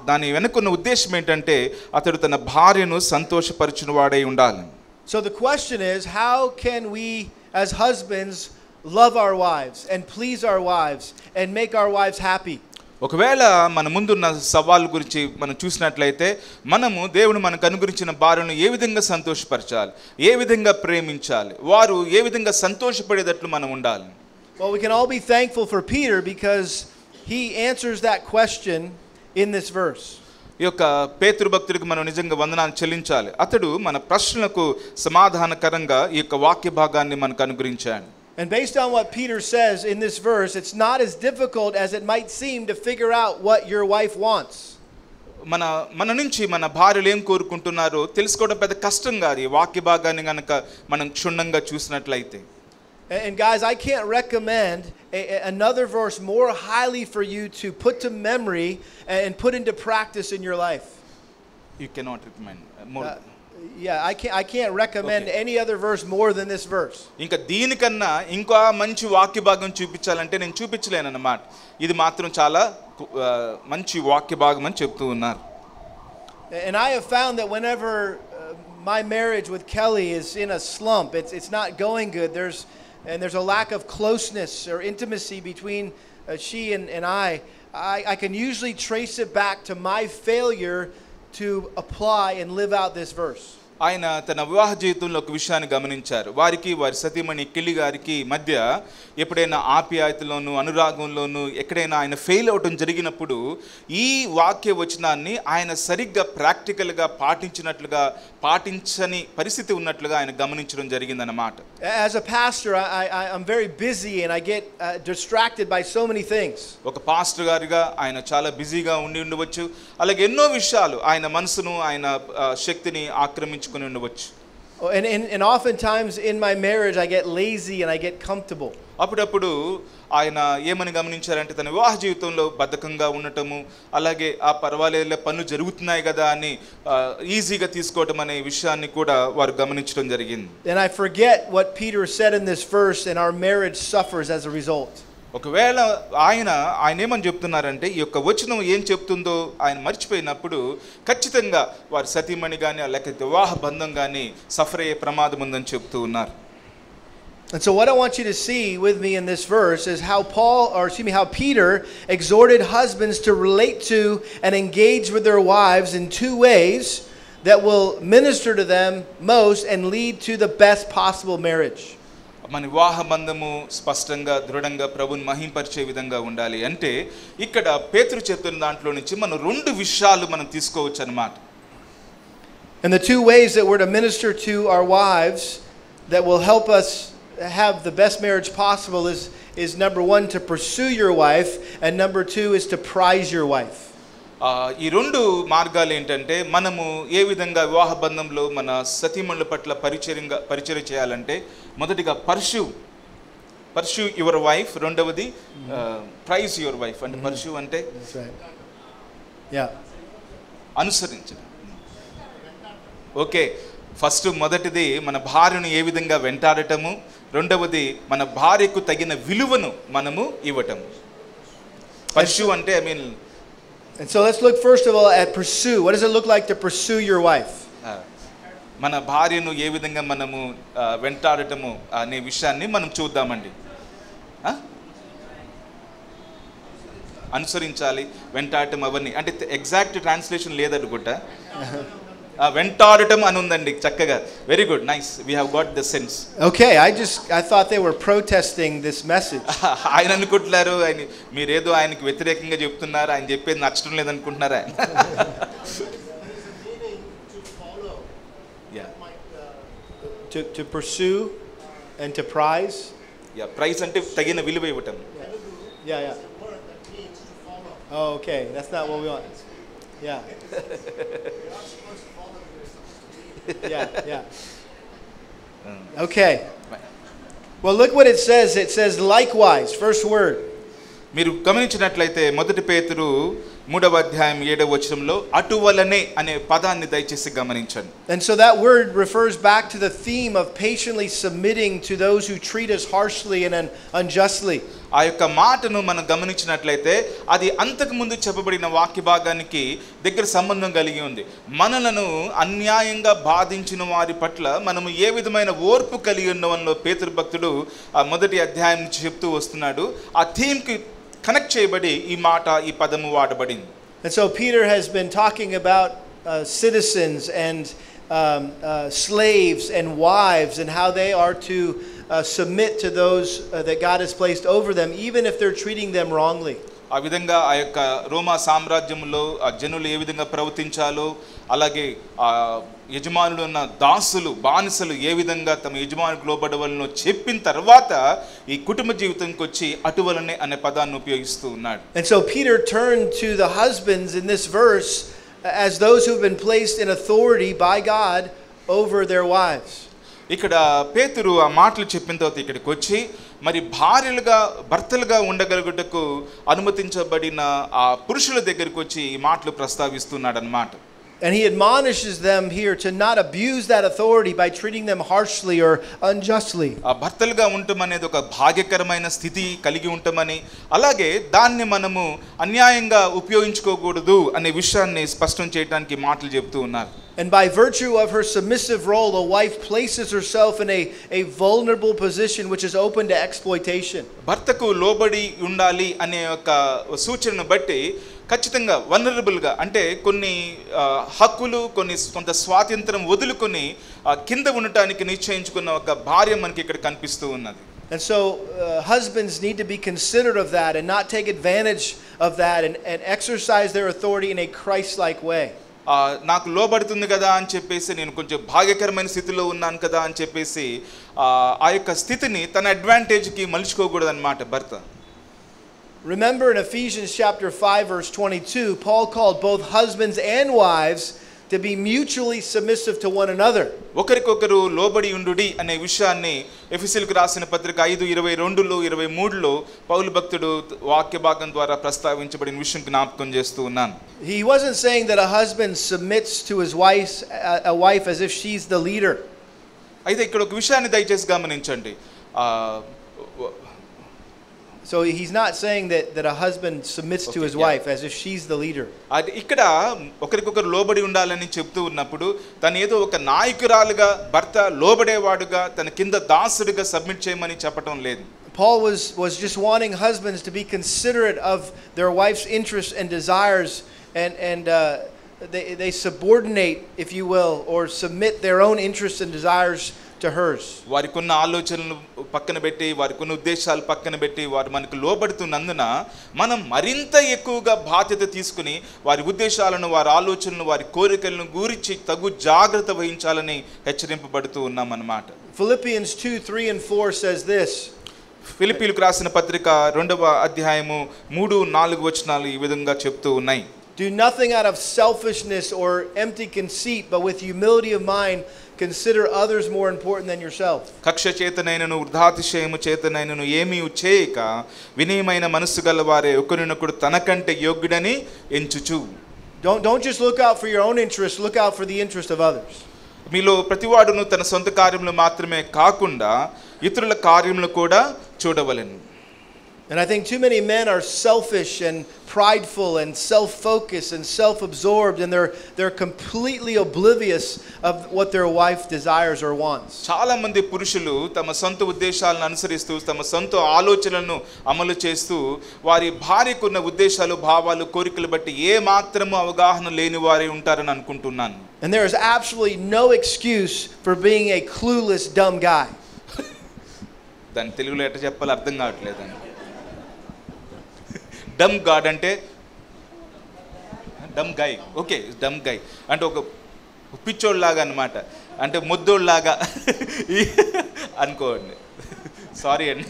దాని వెనుకున్న ఉద్దేశం ఏంటంటే అతడు తన భార్యను సంతోషపరచున వాడై ఉండాలి. So the question is, how can we as husbands love our wives and please our wives and make our wives happy? ఒకవేళ మన ముందున్న సవాల్ గురించి మనం చూసినట్లయితే మనము దేవుడు మనకు అనుగ్రహించిన భార్యను ఏ విధంగా సంతోషపరచాలి, ఏ విధంగా ప్రేమించాలి, వారు ఏ విధంగా సంతోషపడేటట్లు మనం ఉండాలి. Well, we can all be thankful for Peter because he answers that question in this verse. ఈ యొక్క పేతురు భక్తుడికి మనం నిజంగా వందనాలు చెల్లించాలి. అతడు మన ప్రశ్నలకు సమాధానకరంగా ఈ యొక్క వాక్య భాగాన్ని మనకు అనుగ్రహించాడు. And based on what Peter says in this verse, it's not as difficult as it might seem to figure out what your wife wants. మన నుంచి మన భార్యలు ఏం కోరుకుంటున్నారో తెలుసుకోవడం పెద్ద కష్టం కాదు ఈ వాక్య భాగాన్ని గనక మనం క్షుణ్ణంగా చూసినట్లయితే. And guys, I can't recommend another verse more highly for you to put to memory and put into practice in your life. You cannot recommend more. I can't recommend any other verse more than this verse. ఇంకా దీనికన్నా ఇంకా మంచి వాక్య భాగం చూపించాలంటే నేను చూపించలేను అన్నమాట. ఇది మాత్రం చాలా మంచి వాక్య భాగం అని చెప్తూ ఉన్నారు. And I have found that whenever my marriage with Kelly is in a slump, it's not going good. There's a lack of closeness or intimacy between she and I can usually trace it back to my failure to apply and live out this verse. ఆయన తన వివాహ జీవితంలో ఒక విషయాన్ని గమనించారు. వారికి వారి సతీమణి కిల్లి గారికి మధ్య ఎప్పుడైనా ఆప్యాయతలోను అనురాగంలోను ఎక్కడైనా ఆయన ఫెయిల్ అవటం జరిగినప్పుడు ఈ వాక్య వచనాన్ని ఆయన సరిగ్గా ప్రాక్టికల్గా పాటించని పరిస్థితి ఉన్నట్లుగా ఆయన గమనించడం జరిగిందన్నమాట. As a pastor, I'm very busy and I get distracted by so many things. ఒక పాస్టర్ గారిగా ఆయన చాలా బిజీగా ఉండవచ్చు. అలాగే ఎన్నో విషయాలు ఆయన మనసును ఆయన శక్తిని ఆక్రమించుకొని ఉండవచ్చు. And oftentimes in my marriage I get lazy and I get comfortable. అప్పుడప్పుడు ఆయన ఏమని గమనించారంటే తన వివాహ జీవితంలో బద్ధకంగా ఉండటము, అలాగే పర్వాలేదులే పనులు జరుగుతున్నాయి కదా అని ఈజీగా తీసుకోవటం అనే విషయాన్ని కూడా వారు గమనించడం జరిగింది. And I forget what Peter said in this verse and our marriage suffers as a result. ఒకవేళ ఆయన ఏమని చెప్తున్నారంటే ఈ యొక్క వచనం ఏం చెప్తుందో ఆయన మర్చిపోయినప్పుడు ఖచ్చితంగా వారి సతీమణి కానీ లేకపోతే వివాహ బంధం కానీ సఫర్ అయ్యే ప్రమాదం ఉందని చెప్తూ ఉన్నారు. And so what I want you to see with me in this verse is how how Peter exhorted husbands to relate to and engage with their wives in two ways that will minister to them most and lead to the best possible marriage. మన వివాహ బంధము స్పష్టంగా దృఢంగా ప్రభుని మహింపరిచే విధంగా ఉండాలి అంటే ఇక్కడ పేతురు చెప్తున్న దాంట్లో నుంచి మనం 2 విషయాలు మనం తీసుకోవచ్చు అన్నమాట. And the two ways that we're to minister to our wives that will help us have the best marriage possible is number 1 to pursue your wife and number 2 is to prize your wife. ఈ 2 మార్గాలు ఏంటంటే మనము ఏ విధంగా వివాహ బంధంలో మన సతీమణుల పట్ల పరిచర్య చేయాలంటే మొదటిగా పర్స్యూ యువర్ వైఫ్, రెండవది ప్రైజ్ యువర్ వైఫ్. అంటే పర్స్యూ అంటే అనుసరించడం. ఓకే, ఫస్ట్ మొదటిది మన భార్యను ఏ విధంగా వెంటాడటము, రెండవది మన భార్యకు తగిన విలువను మనము ఇవ్వటము. పర్స్యూ అంటే And so let's look first of all at pursue. What does it look like to pursue your wife? మన భార్యను ఏ విధంగా మనము వెంటాడటము అనే విషయాన్ని మనం చూద్దామండి. అనుసరించాలి, వెంటాడటం అవన్నీ అంటే ఎగ్జాక్ట్ ట్రాన్స్లేషన్ లేదనుకుంటా. వెంటాడటం అని ఉందండి చక్కగా. Very good, nice, we have got the sense. Okay, I thought they were protesting this message. ఆయన అనుకుంటున్నారు మీరేదో ఆయనకి వ్యతిరేకంగా చెప్తున్నారు, ఆయన చెప్పేది నచ్చడం లేదనుకుంటున్నారా? To pursue and to prize. Prize అంటే తగిన విలువ ఇవ్వటం. Yeah. Oh, okay. That's not what we want. Yeah. Yeah. Okay. Well, look what it says. It says likewise, first word. మీరు గమనించినట్లయితే మొదటి పేతురు 3వ అధ్యాయం 7వ వచనంలో అటువలనే అనే పదాన్ని దయచేసి గమనించండి. And so that word refers back to the theme of patiently submitting to those who treat us harshly and unjustly. ఆ యొక్క మాటను మనం గమనించినట్లయితే అది అంతకు ముందు చెప్పబడిన వాక్య భాగానికి దగ్గర సంబంధం కలిగి ఉంది. మనలను అన్యాయంగా బాధించిన వారి పట్ల మనము ఏ విధమైన ఓర్పు కలిగి ఉన్నవన్నో పేతురు భక్తుడు ఆ మొదటి అధ్యాయం నుంచి చెప్తూ వస్తున్నాడు. ఆ థీమ్కి కనెక్ట్ చేయబడి ఈ మాట ఈ పదము వాడబడింది. And so Peter has been talking about citizens and slaves and wives and how they are to submit to those that God has placed over them, even if they're treating them wrongly. ఆ విధంగా ఆ యొక్క రోమా సామ్రాజ్యంలో ఆ జనులు ఏ విధంగా ప్రవర్తించాలో, అలాగే ఆ యజమానులు ఉన్న దాసులు బానిసలు ఏ విధంగా తమ యజమానికి లోబడవలనో చెప్పిన తర్వాత ఈ కుటుంబ జీవితంకి వచ్చి అటువలనే అనే పదాన్ని ఉపయోగిస్తూ ఉన్నాడు. And so Peter turned to the husbands in this verse as those who've been placed in authority by God over their wives. ఇక్కడ పేతురు ఆ మాటలు చెప్పిన తర్వాత ఇక్కడికి వచ్చి మరి భర్తలుగా ఉండగలుగుటకు అనుమతించబడిన ఆ పురుషుల దగ్గరికి వచ్చి ఈ మాటలు ప్రస్తావిస్తున్నాడు అన్నమాట. And he admonishes them here to not abuse that authority by treating them harshly or unjustly. ఆ భర్తలుగా ఉండటం అనేది ఒక భాగ్యకరమైన స్థితి కలిగి ఉండటమని, అలాగే దాన్ని మనము అన్యాయంగా ఉపయోగించుకోకూడదు అనే విషయాన్ని స్పష్టం చేయడానికి మాటలు చెప్తూ ఉన్నారు. And by virtue of her submissive role, a wife places herself in a vulnerable position which is open to exploitation. భర్తకు లోబడి ఉండాలి అనే ఒక సూచనను బట్టి ఖచ్చితంగా వల్నరబుల్గా అంటే కొన్ని హక్కులు కొంత స్వాతంత్రం వదులుకొని కింద ఉండటానికి నిశ్చయించుకున్న ఒక భార్య మనకి ఇక్కడ కనిపిస్తూ ఉన్నది. And so husbands need to be considerate of that and not take advantage of that and exercise their authority in a Christ-like way. నాకు లోబడుతుంది కదా అని చెప్పేసి, నేను కొంచెం భాగ్యకరమైన స్థితిలో ఉన్నాను కదా అని చెప్పేసి ఆ యొక్క స్థితిని తన అడ్వాంటేజ్కి మలుచుకోకూడదు అన్నమాట భర్త. Remember in Ephesians chapter 5 verse 22, Paul called both husbands and wives to be mutually submissive to one another. ఒకరికొకరు లోబడి ఉండుడి అనే విషయాన్ని ఎఫెసీయులకు రాసిన పత్రిక 5:22లో 23లో పౌలు భక్తుడు వాక్య భాగం ద్వారా ప్రస్తావించబడిన విషయం జ్ఞాపకం చేస్తూ ఉన్నాను. He wasn't saying that a husband submits to his wife as if she's the leader. అయితే ఇక్కడ ఒక విషయాన్ని దయచేసి గమనించండి. So he's not saying that a husband submits to his wife as if she's the leader. అది ఇక్కడ ఒకరికొకరు లోబడి ఉండాలని చెప్తూ ఉన్నప్పుడు తను ఏదో ఒక నాయకురాలుగా భర్త లోబడేవాడుగా తన కింద దాసుడిగా సబ్మిట్ చేయమని చెప్పటం లేదు. Paul was just wanting husbands to be considerate of their wife's interests and desires and they subordinate, if you will, or submit their own interests and desires to hers. వారికున్న ఆలోచనలు పక్కన పెట్టి, వారికున్న ఉద్దేశాలు పక్కన పెట్టి వారు మనకు లోబడుతున్నందున మనం మరింత ఎక్కువగా బాధ్యత తీసుకుని వారి ఉద్దేశాలను, వారి ఆలోచనలను, వారి కోరికలను గురించి తగు జాగ్రత్త వహించాలని హెచ్చరింపబడుతూ ఉన్నాం అన్నమాట. Philippians 2:3 and 4 says this. ఫిలిప్పీయులకు రాసిన పత్రిక 2వ అధ్యాయము 3-4 వచనాలు ఈ విధంగా చెప్తూ ఉన్నాయి. Do nothing out of selfishness or empty conceit, but with humility of mind consider others more important than yourself. కక్ష చేతనైనను వృద్ధాతిశయము చేతనైనను ఏమీ చేయక వినయమైన మనస్సు గలవారే ఒకరినొకడు తనకంటే యోగ్యుడని ఎంచుచు. Don't just look out for your own interest, look out for the interest of others. మీలో ప్రతివాడును తన సొంత కార్యములు మాత్రమే కాకుండా ఇతరుల కార్యములు కూడా చూడవలెను. And I think too many men are selfish and prideful and self-focused and self-absorbed, and they're completely oblivious of what their wife desires or wants. చాలా మంది పురుషులు తమ సొంత ఉద్దేశాలను అనుసరిస్తూ తమ సొంత ఆలోచనలను అమలు చేస్తూ వారి భార్యకున్న ఉద్దేశాలు, భావాలు, కోరికలు బట్టి ఏ మాత్రము అవగాహన లేని వారే ఉంటారని అనుకుంటున్నాను. And there is absolutely no excuse for being a clueless dumb guy. దాని తెలుగులో ఎట్లా చెప్పాలో అర్థం కావట్లేదండి. డమ్ గాడ్ అంటే డమ్ గై, ఓకే, డమ్ గై అంటే ఒక పిచ్చోళ్ళలాగా అన్నమాట, అంటే ముద్దోళ్ళలాగా అనుకోండి. సారీ అండి.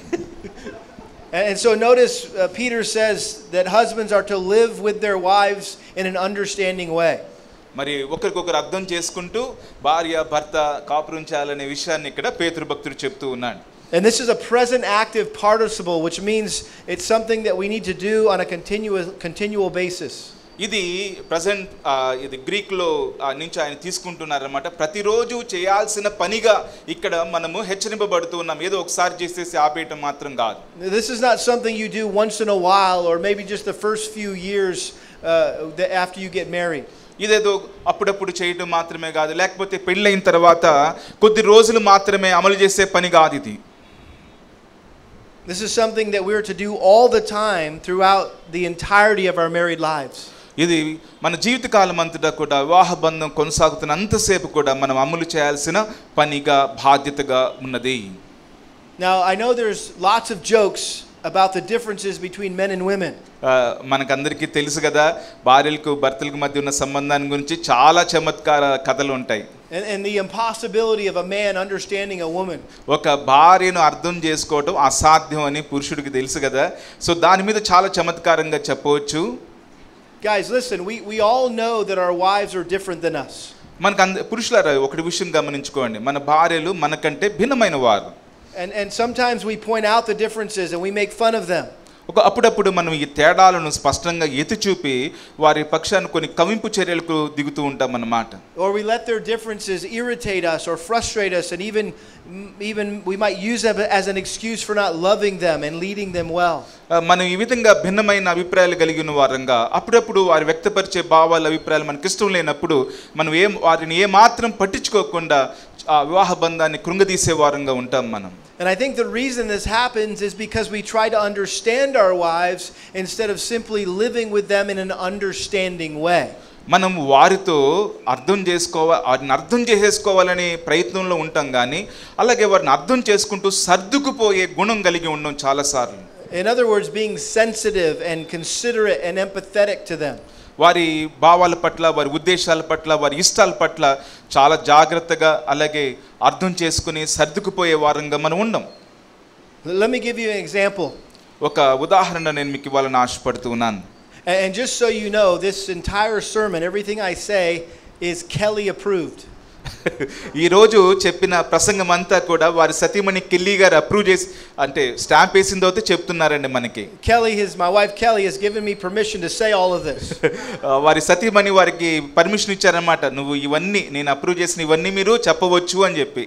And so notice Peter says that husbands are to live with their wives in an understanding way. మరి ఒకరికొకరు అర్థం చేసుకుంటూ భార్య భర్త కాపురం చేయాలనే విషయాన్ని ఇక్కడ పేతురు భక్తుడు చెప్తూ ఉన్నాడు. And this is a present active participle, which means it's something that we need to do on a continual basis. ఇది ప్రజెంట్ ఇది గ్రీక్లో నుంచి ఆయన తీసుకుంటున్నారన్నమాట. ప్రతిరోజు చేయాల్సిన పనిగా ఇక్కడ మనము హెచ్చరింపబడుతూ ఉన్నాం. ఏదో ఒకసారి చేసేసి ఆపేయటం మాత్రం కాదు. This is not something you do once in a while or maybe just the first few years after you get married. ఇదేదో అప్పుడప్పుడు చేయటం మాత్రమే కాదు, లేకపోతే పెళ్ళైన తర్వాత కొద్ది రోజులు మాత్రమే అమలు చేసే పని కాదు ఇది. This is something that we are to do all the time throughout the entirety of our married lives. ఇది మన జీవితకాలం అంతటా కూడా వివాహ బంధం కొనసాగుతున్నంతసేపు కూడా మనం అమలు చేయాల్సిన పనిగా బాధ్యతగా ఉన్నది. Now I know there's lots of jokes about the differences between men and women. మనకందరికీ తెలుసు కదా, భార్యలకు భర్తలకు మధ్య ఉన్న సంబంధాన్ని గురించి చాలా చమత్కార కథలు ఉంటాయి. And the impossibility of a man understanding a woman. ఒక భార్యను అర్థం చేసుకోవడం అసాధ్యం అని పురుషుడికి తెలుసు కదా. సో దాని మీద చాలా చమత్కారంగా చెప్పవచ్చు. Guys, listen, we all know that our wives are different than us. మనకు పురుషులారా ఒకటి విషయం గమనించుకోండి, మన భార్యలు మనకంటే భిన్నమైన వారు. And sometimes we point out the differences and we make fun of them. అప్పుడప్పుడు మనం ఈ తేడాలను స్పష్టంగా ఎత్తి చూపి వారి పక్షాన్ని కొన్ని కవింపు చర్యలకు దిగుతూ ఉంటాం అన్నమాట. Or we let their differences irritate us or frustrate us, and even we might use them as an excuse for not loving them and leading them well. మనం ఈ విధంగా భిన్నమైన అభిప్రాయాలు కలిగిన వారంగా అప్పుడప్పుడు వారి వ్యక్తపరిచే భావాల అభిప్రాయాలు మనకి ఇష్టం లేనప్పుడు మనం వారిని ఏమాత్రం పట్టించుకోకుండా ఆ వివాహ బంధాన్ని కృంగదీసే వారంగా ఉంటాం మనం. And I think the reason this happens is because we try to understand our wives instead of simply living with them in an understanding way. మనం వారితో వారిని అర్థం చేసేసుకోవాలనే ప్రయత్నంలో ఉంటాం కానీ అలాగే వారిని అర్థం చేసుకుంటూ సర్దుకుపోయే గుణం కలిగి ఉన్నాం చాలాసార్లు. In other words, being sensitive and considerate and empathetic to them. వారి భావాల పట్ల, వారి ఉద్దేశాల పట్ల, వారి ఇష్టాల పట్ల చాలా జాగ్రత్తగా అలాగే అర్థం చేసుకుని సర్దుకుపోయే వారంగా మనం ఉండం. Let me give you an example. ఒక ఉదాహరణ నేను మీకు ఇవ్వాలని ఆశపడుతున్నాను. And just so you know, this entire sermon, everything I say is Kelly approved. ఈ రోజు చెప్పిన ప్రసంగం అంతా కూడా వారి సతీమణి కెల్లీ గారు అప్రూవ్ చేసి అంటే స్టాంప్ వేసిన తర్వాత చెప్తున్నారండి మనకి. My wife Kelly has given me permission to say all of this. వారి సతీమణి వారికి పర్మిషన్ ఇచ్చారన్నమాట, నువ్వు ఇవన్నీ నేను అప్రూవ్ చేసిన ఇవన్నీ మీరు చెప్పవచ్చు అని చెప్పి.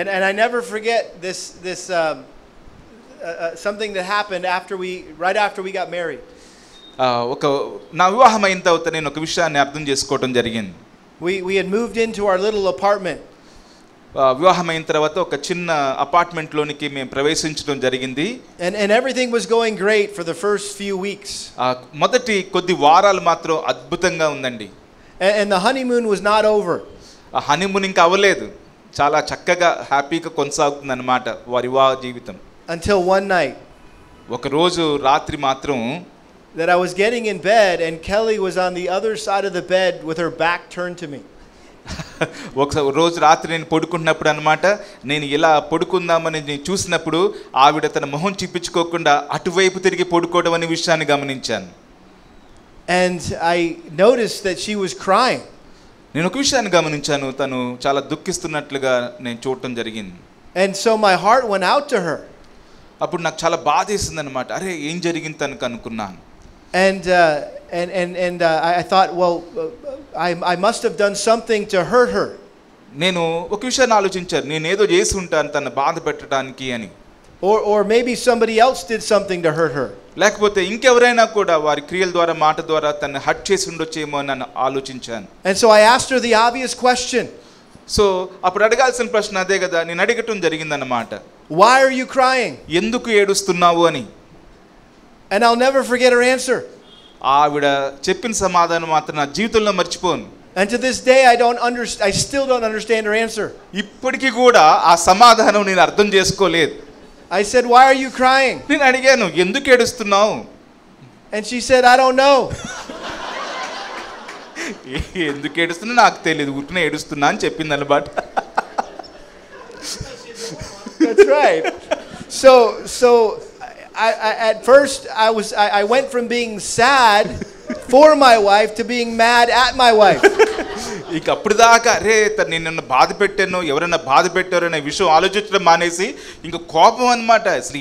And I never forget this something that happened right after we got married. నా వివాహం అయిన తర్వాత నేను ఒక విషయాన్ని అర్థం చేసుకోవడం జరిగింది. We had moved into our little apartment. వివాహం అయిన తర్వాత ఒక చిన్న అపార్ట్మెంట్ లోనికి మేము ప్రవేశించడం జరిగింది. And everything was going great for the first few weeks. మొదటి కొద్ది వారాలు మాత్రం అద్భుతంగా ఉందండి. And the honeymoon was not over. ఆ హనీమూన్ ఇంకా అవ్వలేదు, చాలా చక్కగా హ్యాపీగా కొనసాగుతుంది అన్నమాట వారి వివాహ జీవితం. Until one night. ఒక రోజు రాత్రి మాత్రం that I was getting in bed and Kelly was on the other side of the bed with her back turned to me. ఒక రోజు రాత్రి నేను పడుకుంటున్నప్పుడు అన్నమాట, నేను ఇలా పడుకుందామని చూసినప్పుడు ఆవిడ తన మొహం చూపించుకోకుండా అటువైపు తిరిగి పడుకోవడం అనే విషయాన్ని గమనించాను. And I noticed that she was crying. నేను ఒక విషయాన్ని గమనించాను, తను చాలా దుఃఖిస్తున్నట్లుగా నేను చూడటం జరిగింది. And so my heart went out to her. అప్పుడు నాకు చాలా బాధేసింది అన్నమాట, అరే ఏం జరిగింది తనకు అనుకున్నాను. And I thought, well, I must have done something to hurt her. నేను ఒక విషయాన్ని ఆలోచించాను, నేను ఏదో చేసి ఉంటాను తన బాధ పెట్టడానికి అని. Or maybe somebody else did something to hurt her. లేకపోతే ఇంకెవరైనా కూడా వారి క్రియల ద్వారా మాట ద్వారా తనని హర్ట్ చేసి ఉండొచ్చేమో అని ఆలోచించాను. And so I asked her the obvious question. So అప్పుడు అడగాల్సిన ప్రశ్న అదే కదా, నేను అడగటం జరిగిందన్నమాట, why are you crying? ఎందుకు ఏడుస్తున్నావు అని. And I'll never forget her answer. ఆవిడ చెప్పిన సమాధానం మాత్రం నా జీవితంలో మర్చిపోను. And to this day I still don't understand her answer. ఇప్పటికీ కూడా ఆ సమాధానం నేను అర్థం చేసుకోలేదు. I said, why are you crying? నేను అడిగాను, ఎందుకు ఏడుస్తున్నావు? And she said, I don't know. ఎందుకు ఏడుస్తున్నా నాకు తెలియదు, ఊరికనే ఏడుస్తున్నా అని చెప్పింది అన్నమాట. That's right. So at first I went from being sad for my wife to being mad at my wife. ఇక అప్పుడు దాకా అరే నేను నన్ను బాధ పెట్టాను, ఎవరైనా బాధ పెట్టారు అనే విషయం ఆలోచించడం మానేసి ఇంకా కోపం అన్నమాట. అసలు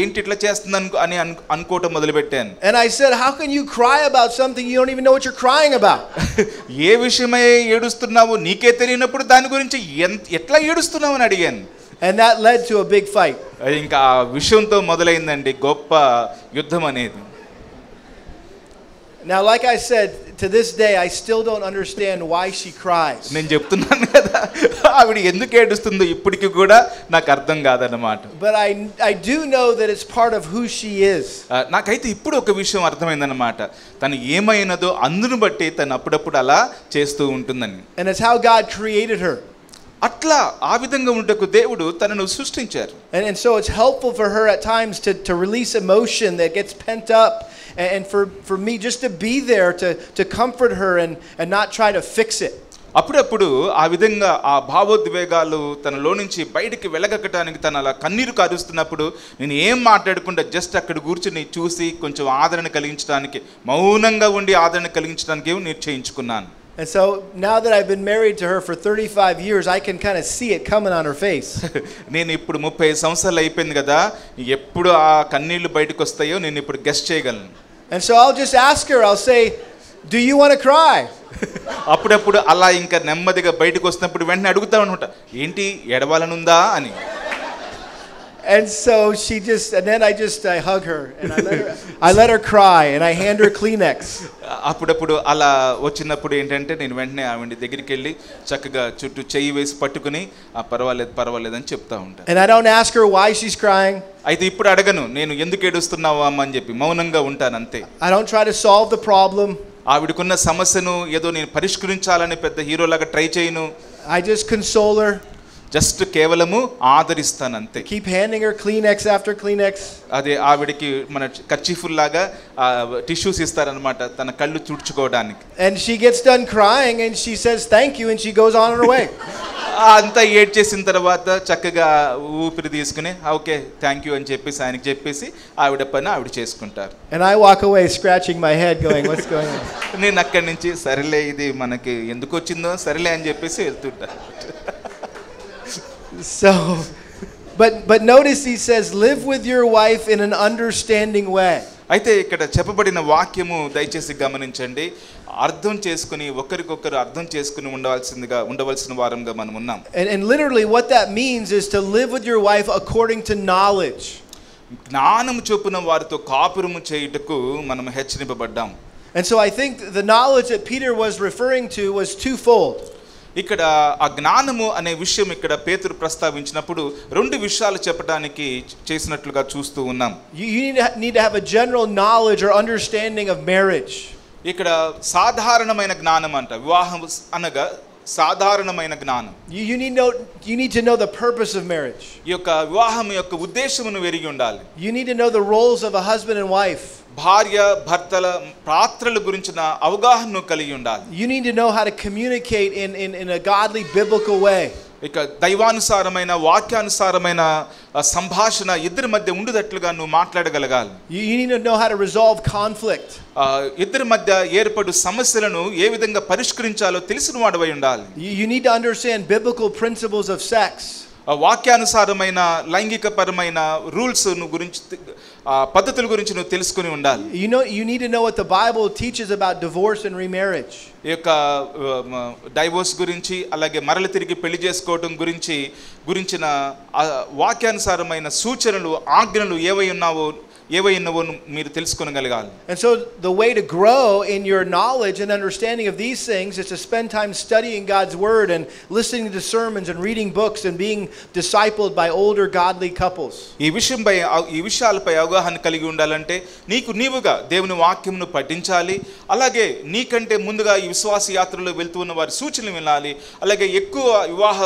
ఏంటి ఇట్లా చేస్తుంది అని అనుకోవటం మొదలుపెట్టాను. And I said, how can you cry about something you don't even know what you're crying about? ఏ విషయమై ఏడుస్తున్నావు నీకే తెలియనప్పుడు దాని గురించి ఎట్లా ఏడుస్తున్నావు అని అడిగాను. And that led to a big fight. ఇంకా ఆ విషయంతో మొదలైందండి గొప్ప యుద్ధం అనేది. Now, like I said, to this day, I still don't understand why she cries. నేను చెప్తున్నాను కదా ఆవిడ ఎందుకు ఏడుస్తుందో ఇప్పటికి కూడా నాకు అర్థం కాదన్నమాట. But I do know that it's part of who she is. నాకైతే ఇప్పుడు ఒక విషయం అర్థమైందన్నమాట. తను ఏమైనదో అందును బట్టి తను అప్పుడప్పుడు అలా చేస్తూ ఉంటుందని. And it's how God created her. అట్లా ఆ విధంగా ఉండకు దేవుడు తనను సృష్టించారు. And so it's helpful for her at times to release emotion that gets pent up, and for me just to be there to comfort her and not try to fix it. అప్పుడప్పుడు ఆ విధంగా ఆ భావోద్వేగాలు తనలో నుంచి బయటికి వెలగక్కటానికి తన అలా కన్నీరు కారుస్తున్నప్పుడు నేను ఏం మాట్లాడకుండా జస్ట్ అక్కడ కూర్చుని చూసి కొంచెం ఆదరణ కలిగించడానికి, మౌనంగా ఉండి ఆదరణ కలిగించడానికి నిశ్చయించుకున్నాను. And so now that I've been married to her for 35 years, I can kind of see it coming on her face. నేను ఇప్పుడు 30 సంవత్సరాలు అయిపోయింది కదా, ఎప్పుడు ఆ కన్నీళ్లు బయటకు వస్తాయో నేను ఇప్పుడు గెస్ చేయగలను. And so I'll just ask her, I'll say, do you want to cry? అప్పుడప్పుడు అలా ఇంకా నెమ్మదిగా బయటకు వస్తున్నప్పుడు వెంటనే అడుగుతా అనమాట, ఏంటి ఎడవాలనుందా అని. And so and then I hug her and I let her cry and I hand her Kleenex. అప్పుడప్పుడు అలా వచ్చినప్పుడు ఏంటంటే నేను వెంటనే ఆవిడ దగ్గరికి వెళ్ళి చక్కగా చుట్టూ చెయ్యి వేసి పట్టుకుని పర్వాలేదు అని చెప్తా ఉంటాను. And I don't ask her why she's crying. అయితే ఇప్పుడు అడగను నేను ఎందుకు ఏడుస్తున్నావు అమ్మ అని చెప్పి, మౌనంగా ఉంటాను అంతే. I don't try to solve the problem. ఆవిడకున్న సమస్యను ఏదో నేను పరిష్కరించాలని పెద్ద హీరోలాగా ట్రై చేయను. I just console her. Just కేవలము ఆదరిస్తాను అంతే. Keep handing her Kleenex after Kleenex. అదే ఆవిడకి మన కర్చీఫుల్ లాగా టిష్యూస్ ఇస్తారనమాట తన కళ్ళు తుడుచుకోవడానికి. And she gets done crying and she says thank you and she goes on her way. అంతా ఏడ్ చేసిన తర్వాత చక్కగా ఊపిరి తీసుకుని ఓకే థ్యాంక్ యూ అని చెప్పేసి ఆయనకి చెప్పేసి ఆవిడ పని ఆవిడ చేసుకుంటారు. And I walk away scratching my head going what's going on. నేను అక్కడి నుంచి సరేలే ఇది మనకి ఎందుకు వచ్చిందో సరేలే అని చెప్పేసి వెళ్తుంటాను. So but notice he says live with your wife in an understanding way. అయితే ఇక్కడ చెప్పబడిన వాక్యము దయచేసి గమనించండి. అర్థం చేసుకుని ఒకరికొకరు అర్థం చేసుకుని ఉండవలసిన వారంగా మనం ఉన్నాం. And literally what that means is to live with your wife according to knowledge. జ్ఞానము చొప్పున వారితో కాపురము చేయుటకు మనం హెచ్చరింపబడ్డాం. And so I think the knowledge that Peter was referring to was twofold. ఇక్కడ ఆ జ్ఞానము అనే విషయం ఇక్కడ పేతురు ప్రస్తావించినప్పుడు రెండు విషయాలు చెప్పడానికి చేసినట్లుగా చూస్తూ ఉన్నాం. You need to have a general knowledge or understanding of marriage. ఇక్కడ సాధారణమైన జ్ఞానం అంట, వివాహం అనగా సాధారణమైన జ్ఞానం. You need to know the purpose of marriage. ఈ యొక్క వివాహం యొక్క ఉద్దేశమును ఎరిగి ఉండాలి. You need to know the roles of a husband and wife. భార్య భర్తల పాత్రల గురించిన అవగాహనను కలిగి ఉండాలి. You need to know how to communicate in a godly biblical way. ఇక దైవానుసారమైన వాక్యానుసారమైన సంభాషణ ఇద్దరి మధ్య ఉండేటట్లుగా నువ్వు మాట్లాడగలగాలి. You need to know how to resolve conflict. ఇద్దరి మధ్య ఏర్పడు సమస్యలను ఏ విధంగా పరిష్కరించాలో తెలిసిన వాడివై ఉండాలి. You need to understand biblical principles of sex. వాక్యానుసారమైన లైంగికపరమైన రూల్స్ గురించి పద్ధతుల గురించి నువ్వు తెలుసుకుని ఉండాలి. You need to know what the Bible teaches about divorce and remarriage. ఈ యొక్క డైవోర్స్ గురించి అలాగే మరల తిరిగి పెళ్లి చేసుకోవడం గురించిన వాక్యానుసారమైన సూచనలు ఆజ్ఞలు ఏవై ఉన్నవో మీరు తెలుసుకోగలగాలి. And so the way to grow in your knowledge and understanding of these things is to spend time studying God's word and listening to sermons and reading books and being discipled by older godly couples. ఈ విషయాలపై అవగాహన కలిగి ఉండాలంటే నీవుగా దేవుని వాక్యమును పఠించాలి. అలాగే నీకంటే ముందుగా ఈ విశ్వాస యాత్రలో వెళ్తున్న వారి సూచనలు వినాలి. అలాగే ఎక్కువ వివాహ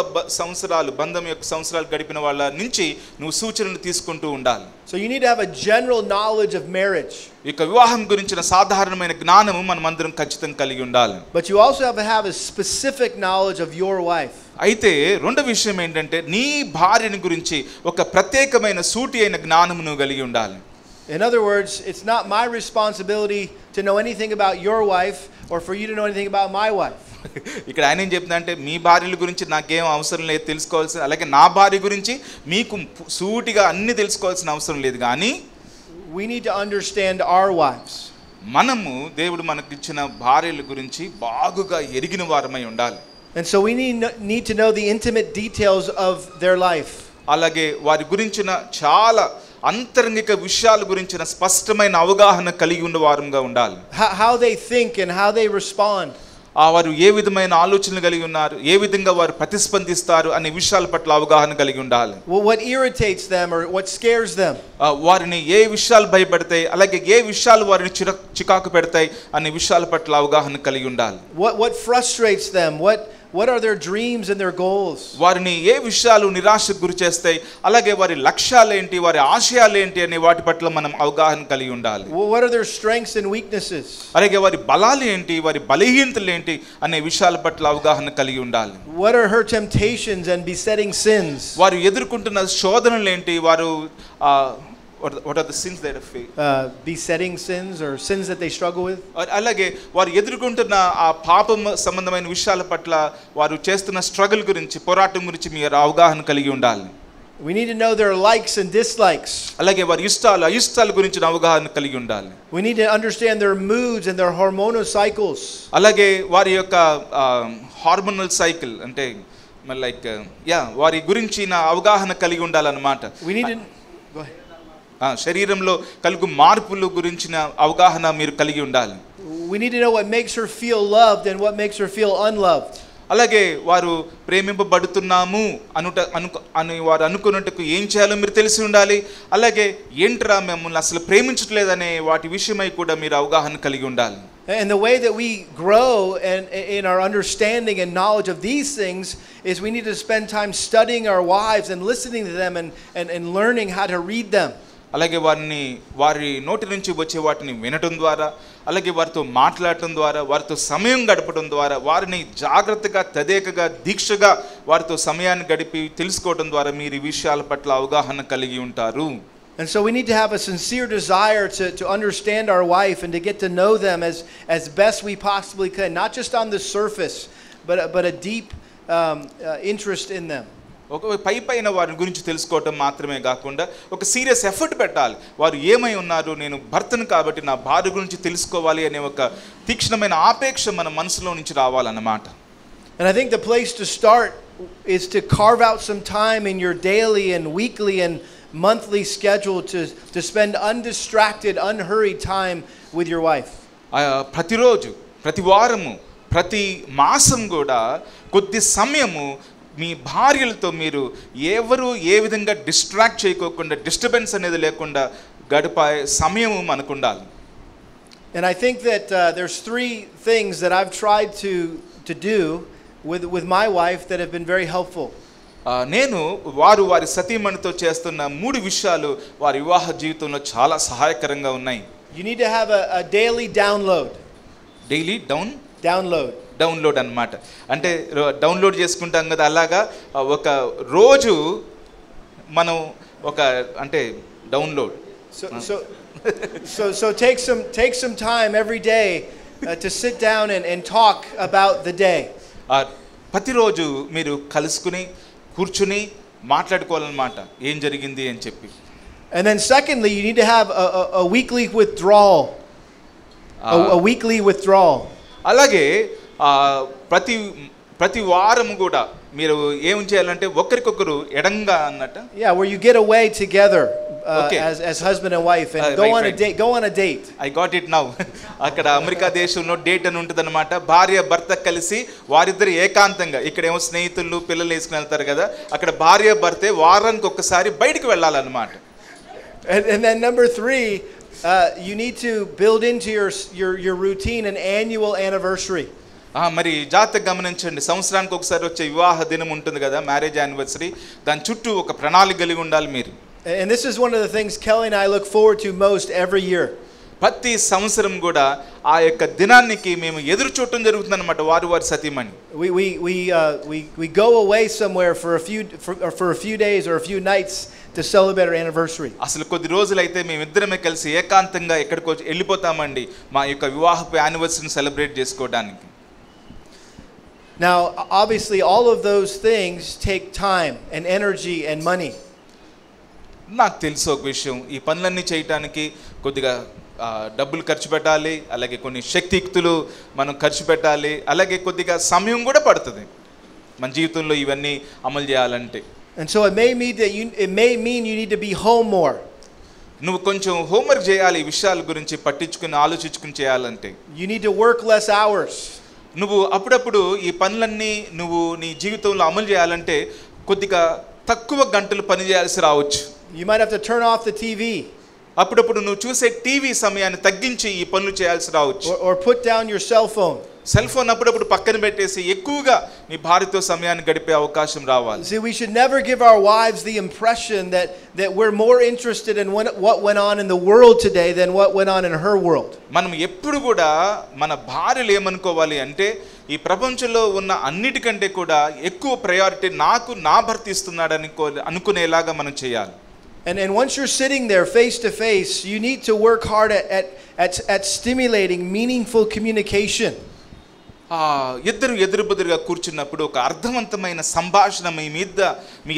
బంధం యొక్క సంవత్సరాలు గడిపిన వాళ్ళ నుంచి నువ్వు సూచనలు తీసుకుంటూ ఉండాలి. So you need to have a general general knowledge of marriage. ఇక వివాహం గురించిన సాధారణమైన జ్ఞానము మనమందరం ఖచ్చితంగా కలిగి ఉండాలి. But you also have to have a specific knowledge of your wife. అయితే రెండో విషయం ఏంటంటే నీ భార్యని గురించి ఒక ప్రత్యేకమైన సూటి అయిన జ్ఞానమును కలిగి ఉండాలి. In other words, it's not my responsibility to know anything about your wife or for you to know anything about my wife. ఇక్కడ ఆయన ఏం చెప్తున్నా అంటే మీ భార్యల గురించి నాకేం అవసరం లేదు తెలుసుకోవాల్సిన, అలాగే నా భార్య గురించి మీకు సూటిగా అన్ని తెలుసుకోవాల్సిన అవసరం లేదు. కానీ we need to understand our wives. మనము దేవుడు మనకిచ్చిన భార్యల గురించి బాగుగా ఎరిగిన వారమై ఉండాలి. And so we need to know the intimate details of their life. అలాగే వారి గురించిన చాలా అంతరంగిక విషయాల గురించిన స్పష్టమైన అవగాహన కలిగి ఉన్న వారంగా ఉండాలి. How they think and how they respond. వారు ఏ విధమైన ఆలోచనలు కలిగి ఉన్నారు, ఏ విధంగా వారు ప్రతిస్పందిస్తారు అనే విషయాల పట్ల అవగాహన కలిగి ఉండాలి. What irritates them or what scares them. వారిని ఏ విషయాలు భయపెడతాయి, అలాగే ఏ విషయాలు వారిని చికాకు పెడతాయి అనే విషయాల పట్ల అవగాహన కలిగి ఉండాలి. What frustrates them. What are their dreams and their goals? వారిని ఏ విషయాలు నిరాశకు గురి చేస్తాయి, అలాగే వారి లక్ష్యాలు ఏంటి, వారి ఆశయాలు ఏంటి అనే వాటి పట్ల మనం అవగాహన కలిగి ఉండాలి. What are their strengths and weaknesses? అలాగే వారి బలాలు ఏంటి, వారి బలహీనతలు ఏంటి అనే విషయాల పట్ల అవగాహన కలిగి ఉండాలి. What are her temptations and besetting sins? వారు ఎదుర్కొంటున్న శోధనలు ఏంటి, వారు what are the sins that they face? Besetting sins or sins that they struggle with. అలాగే వారు ఎదుర్కొంటున్న ఆ పాపం సంబంధమైన విషయాల పట్ల వారు చేస్తున్న స్ట్రగుల్ గురించి, పోరాటం గురించి మీరు అవగాహన కలిగి ఉండాలి. We need to know their likes and dislikes. అలాగే వారి ఇష్టాలు అయిష్టాల గురించి అవగాహన కలిగి ఉండాలి. We need to understand their moods and their hormonal cycles. అలాగే వారి యొక్క హార్మోనల్ సైకిల్ అంటే లైక్ వారి గురించి అవగాహన కలిగి ఉండాలన్నమాట. We need to go ahead. శరీరంలో కలుగు మార్పుల గురించిన అవగాహన మీరు కలిగి ఉండాలి. We need to know what makes her feel loved and what makes her feel unloved. అలాగే వారు ప్రేమింపబడుతున్నాము అని వారు అనుకున్నట్టుకు ఏం చేయాలో మీరు తెలిసి ఉండాలి. అలాగే ఏంట్రా మిమ్మల్ని అసలు ప్రేమించట్లేదనే వాటి విషయమై కూడా మీరు అవగాహన కలిగి ఉండాలి. And the way that we grow in our understanding and knowledge of these things is we need to spend time studying our wives and listening to them and learning how to read them. అలాగే వారి నోటి నుంచి వచ్చే వాటిని వినటం ద్వారా, అలాగే వారితో మాట్లాడటం ద్వారా, వారితో సమయం గడపడం ద్వారా, వారిని జాగ్రత్తగా తదేకగా దీక్షగా వారితో సమయాన్ని గడిపి తెలుసుకోవడం ద్వారా మీరు ఈ విషయాల పట్ల అవగాహన కలిగి ఉంటారు. And so we need to have a sincere desire to understand our wife and to get to know them as best we possibly can, not just on the surface, but a deep interest in them. ఒక పైన వారి గురించి తెలుసుకోవటం మాత్రమే కాకుండా ఒక సీరియస్ ఎఫర్ట్ పెట్టాలి. వారు ఏమై ఉన్నారు, నేను భర్తను కాబట్టి నా భార్య గురించి తెలుసుకోవాలి అనే ఒక తీక్ష్ణమైన ఆపేక్ష మన మనసులో నుంచి రావాలన్నమాట. And I think the place to start is to carve out some time in your daily and weekly and monthly schedule to spend undistracted, unhurried time with your wife. ప్రతిరోజు, ప్రతి వారము, ప్రతి మాసం కూడా కొద్ది సమయము మీ భార్యలతో మీరు ఎవరు ఏ విధంగా డిస్ట్రాక్ట్ చేయకోకుండా, డిస్టర్బెన్స్ అనేది లేకుండా గడిపే సమయము మనకు ఉండాలి. And I think that there's three things that I've tried to do with my wife that have been very helpful. నేను వారి సతీమణితో చేస్తున్న 3 విషయాలు వారి వివాహ జీవితంలో చాలా సహాయకరంగా ఉన్నాయి. You need to have a daily download. Daily download అన్నమాట. అంటే డౌన్లోడ్ చేసుకుంటాం కదా, అలాగా ఒక రోజు మనం ఒక అంటే download. So take some time every day to sit down and talk about the day. ప్రతిరోజు మీరు కలుసుకుని కూర్చుని మాట్లాడుకోవాలన్నమాట ఏం జరిగింది అని చెప్పి. And then secondly, you need to have a weekly withdrawal. A weekly withdrawal. అలాగే ప్రతి వారం కూడా మీరు ఏం చేయాలంటే ఒకరికొకరు ఎడంగా అన్నట్టు. Yeah, where you get away together as husband and wife and go on a date. I got it now. అక్కడ అమెరికా దేశంలో డేట్ అని ఉంటుందన్నమాట. భార్య భర్త కలిసి వారిద్దరు ఏకాంతంగా, ఇక్కడేమో స్నేహితులు పిల్లలు వేసుకుని వెళ్తారు కదా, అక్కడ భార్య భర్తే వారానికి ఒక్కసారి బయటికి వెళ్ళాలన్నమాట. And then number 3, you need to build into your routine an annual anniversary. మరి జాగ్రత్తగా గమనించండి, సంవత్సరానికి ఒకసారి వచ్చే వివాహ దినం ఉంటుంది కదా, మ్యారేజ్ యానివర్సరీ, దాని చుట్టూ ఒక ప్రణాళిక కలిగి ఉండాలి మీరు. And this is one of the things Kelly and I look forward to most every year. ప్రతి సంవత్సరం కూడా ఆ యొక్క దినానికి మేము ఎదురు చూడటం జరుగుతుందన్నమాట వారి సతీమణి. We go away somewhere for a few days or a few nights to celebrate our anniversary. అసలు కొద్ది రోజులైతే మేమిద్దరమే కలిసి ఏకాంతంగా ఎక్కడికో వెళ్ళిపోతామండి మా యొక్క వివాహపు యానివర్సరీని సెలబ్రేట్ చేసుకోవడానికి. Now, obviously, all of those things take time and energy and money. నాకు తెలుసు ఒక విషయం, ఈ పనులన్నీ చేయటానికి కొద్దిగా డబ్బులు ఖర్చు పెట్టాలి, అలాగే కొన్ని శక్తియుక్తులు మనం ఖర్చు పెట్టాలి, అలాగే కొద్దిగా సమయం కూడా పడుతుంది మన జీవితంలో ఇవన్నీ అమలు చేయాలంటే. And so it may mean you need to be home more. నువ్వు కొంచెం హోంవర్క్ చేయాలి ఈ విషయాల గురించి పట్టించుకుని ఆలోచించుకుని చేయాలంటే. You need to work less hours. నువ్వు అప్పుడప్పుడు ఈ పనులన్నీ నువ్వు నీ జీవితంలో అమలు చేయాలంటే కొద్దిగా తక్కువ గంటలు పని చేయాల్సి రావచ్చు. You might have to turn off the TV. అప్పుడప్పుడు నువ్వు చూసే టీవీ సమయాన్ని తగ్గించి ఈ పనులు చేయాల్సి రావచ్చు. Or put down your cell phone. Cell phone అప్పుడప్పుడు పక్కన పెట్టేసి ఎక్కువగా నీ భార్యతో సమయాన్ని గడిపే అవకాశం రావాలి. See, we should never give our wives the impression that we're more interested in what went on in the world today than what went on in her world. మనం ఎప్పుడు కూడా మన భార్యలు ఏమనుకోవాలి అంటే ఈ ప్రపంచంలో ఉన్న అన్నిటికంటే కూడా ఎక్కువ ప్రయారిటీ నాకు నా భర్త ఇస్తున్నాడని అనుకునేలాగా మనం చేయాలి. And once you're sitting there face to face, you need to work hard at stimulating meaningful communication. ఎదురుబెదురుగా కూర్చున్నప్పుడు ఒక అర్థవంతమైన సంభాషణ మీ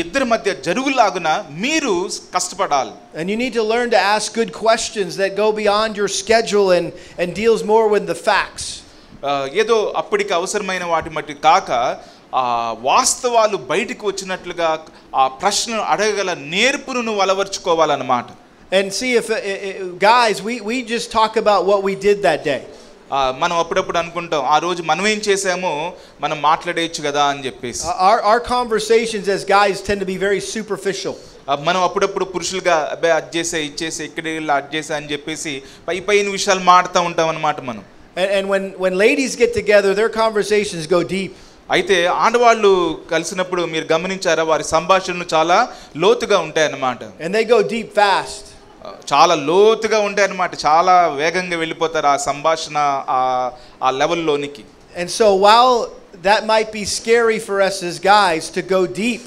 ఇద్దరి మధ్య జరుగులాగున మీరు కష్టపడాలి. And you need to learn to ask good questions that go beyond your schedule and deals more with the facts. ఏదో అప్పటికి అవసరమైన వాటి మట్టి కాక వాస్తవాలు బయటికి వచ్చినట్లుగా ఆ ప్రశ్నను అడగగల నేర్పును నువ్వు అలవర్చుకోవాలన్నమాట. And see, if guys, we just talk about what we did that day. మనం అప్పుడప్పుడు అనుకుంటాం ఆ రోజు మనం ఏం చేసామో మనం మాట్లాడేయచ్చు కదా అని చెప్పేసి. Our conversations as guys tend to be very superficial. మనం అప్పుడప్పుడు పురుషులుగా అబ్బాయి అది చేసే ఇచ్చేసి ఇక్కడ అది చేసా అని చెప్పేసి పైన విషయాలు మాడుతూ ఉంటాం అన్నమాట మనం. And when ladies get together, their conversations go deep. అయితే ఆడవాళ్ళు కలిసినప్పుడు మీరు గమనించారా వారి సంభాషణలు చాలా లోతుగా ఉంటాయి అన్నమాట. And they go deep fast. చాలా లోతుగా ఉంటాయి అన్నమాట, చాలా వేగంగా వెళ్ళిపోతారు ఆ సంభాషణ ఆ లెవెల్లోనికి. And so while that might be scary for us as guys to go deep,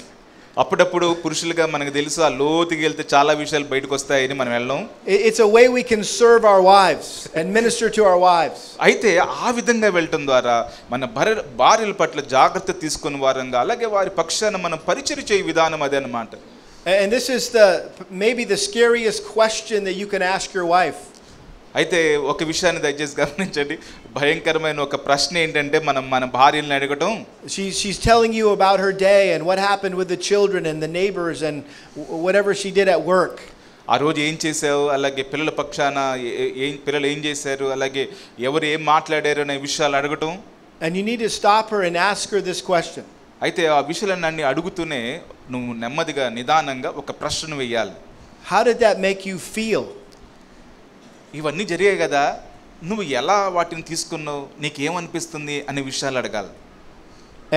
అప్పుడప్పుడు పురుషులుగా మనకు తెలుసు ఆ లోతుకి వెళ్తే చాలా విషయాలు బయటకు వస్తాయని మనం వెళ్ళాం. It's a way we can serve our wives and minister to our wives. అయితే ఆ విధంగా వెళ్ళటం ద్వారా మన భార్యల పట్ల జాగ్రత్త తీసుకుని వారంగా అలాగే వారి పక్షాన మనం పరిచయం చేయ విధానం అదే అన్నమాట. And this is maybe the scariest question that you can ask your wife. అయితే ఒక విషయాన్ని దయచేసి గమనించండి, భయంకరమైన ఒక ప్రశ్న ఏంటంటే మనం మన భార్యలను అడగటం. She's telling you about her day and what happened with the children and the neighbors and whatever she did at work. ఆ రోజు ఏం చేసావు, అలాగే పిల్లల పక్షాన పిల్లలు ఏం చేశారు, అలాగే ఎవరు ఏం మాట్లాడారు అనే విషయాలు అడగటం. And you need to stop her and ask her this question. అయితే ఆ విషయాలన్నీ అడుగుతూనే నువ్వు నెమ్మదిగా నిదానంగా ఒక ప్రశ్న వేయాలి. How did that make you feel? ఇవన్నీ జరిగాయి కదా, నువ్వు ఎలా వాటిని తీసుకున్నావు, నీకేమనిపిస్తుంది అనే విషయాలు అడగాలి.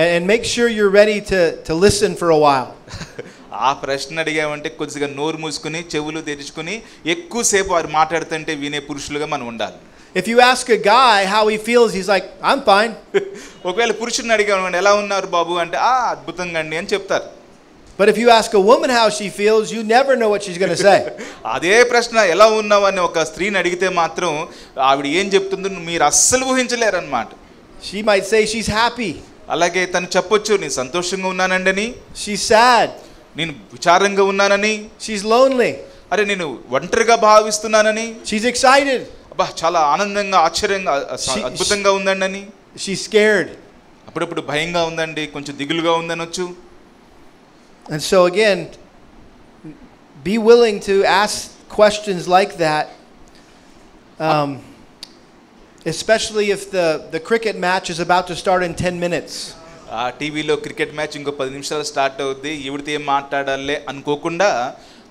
And make sure you're ready to listen for a while. ఆ ప్రశ్న అడిగామంటే కొద్దిగా నోరు మూసుకుని చెవులు తెరుచుకుని ఎక్కువసేపు వారు మాట్లాడుతుంటే వినే పురుషులుగా మనం ఉండాలి. If you ask a guy how he feels, he's like, I'm fine. ఒకవేళ పురుషుడిని అడిగామంటే ఎలా ఉన్నారు బాబు అంటే అద్భుతంగా అండి అని చెప్తారు. But if you ask a woman how she feels, you never know what she's going to say. అదే ప్రశ్న ఎలా ఉన్నావు అని ఒక స్త్రీని అడిగితే మాత్రం ఆవిడ ఏం చెప్తుందో మీరు అస్సలు ఊహించలేరు అన్నమాట. She might say she's happy. అలాగే తను చెప్పొచ్చు నేను సంతోషంగా ఉన్నానండి. She's sad. నేను విచారంగా ఉన్నానని. She's lonely. అరే నేను ఒంటరిగా భావిస్తున్నానని. She's excited. అబ్బా చాలా ఆనందంగా ఆశ్చర్యంగా అద్భుతంగా ఉందండి. She's scared. అప్పుడప్పుడు భయంగా ఉందండి, కొంచెం దిగులుగా ఉందనొచ్చు. And so again, be willing to ask questions like that, especially if the cricket match is about to start in 10 minutes. ఆ టీవీలో క్రికెట్ మ్యాచ్ ఇంకో 10 నిమిషాలు స్టార్ట్ అవుద్ది, ఈవిడితో ఏం మాట్లాడాలే అనుకోకుండా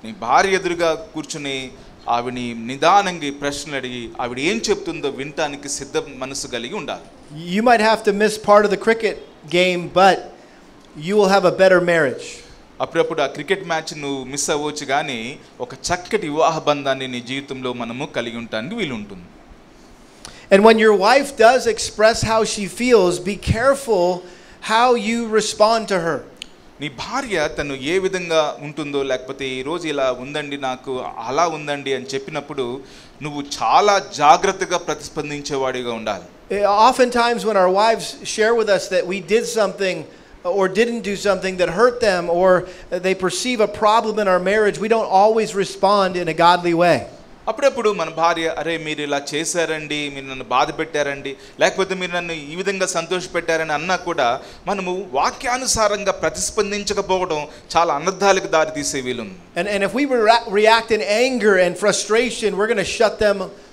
నీ భార్య ఎదురుగా కూర్చుని ఆవిడని నిదానంగా ప్రశ్నలు అడిగి ఆవిడ ఏం చెప్తుందో వినటానికి సిద్ధ మనసు కలిగి ఉండాలి. You might have to miss part of the cricket game, but you will have a better marriage. అప్పుడప్పుడు ఆ క్రికెట్ మ్యాచ్ నువ్వు మిస్ అవ్వచ్చు, కానీ ఒక చక్కటి వివాహ బంధాన్ని నీ జీవితంలో మనము కలిగి ఉండడానికి వీలు ఉంటుంది. And when your wife does express how she feels, be careful how you respond to her. నీ భార్య తను ఏ విధంగా ఉంటుందో, లేకపోతే ఈరోజు ఇలా ఉందండి, నాకు అలా ఉందండి అని చెప్పినప్పుడు నువ్వు చాలా జాగ్రత్తగా ప్రతిస్పందించేవాడిగా ఉండాలి. Oftentimes when our wives share with us that we did something or didn't do something that hurt them, or they perceive a problem in our marriage, we don't always respond in a godly way. అప్పుడప్పుడు మన భార్య, అరే మీరు ఇలా చేశారండి, మీరు నన్ను బాధ పెట్టారండి, లేకపోతే మీరు నన్ను ఈ విధంగా సంతోషపెట్టారని అన్నా కూడా మనము వాక్యానుసారంగా ప్రతిస్పందించకపోవడం చాలా అనర్థాలకు దారి తీసే వీలుంది. And if we react in anger and frustration, we're going to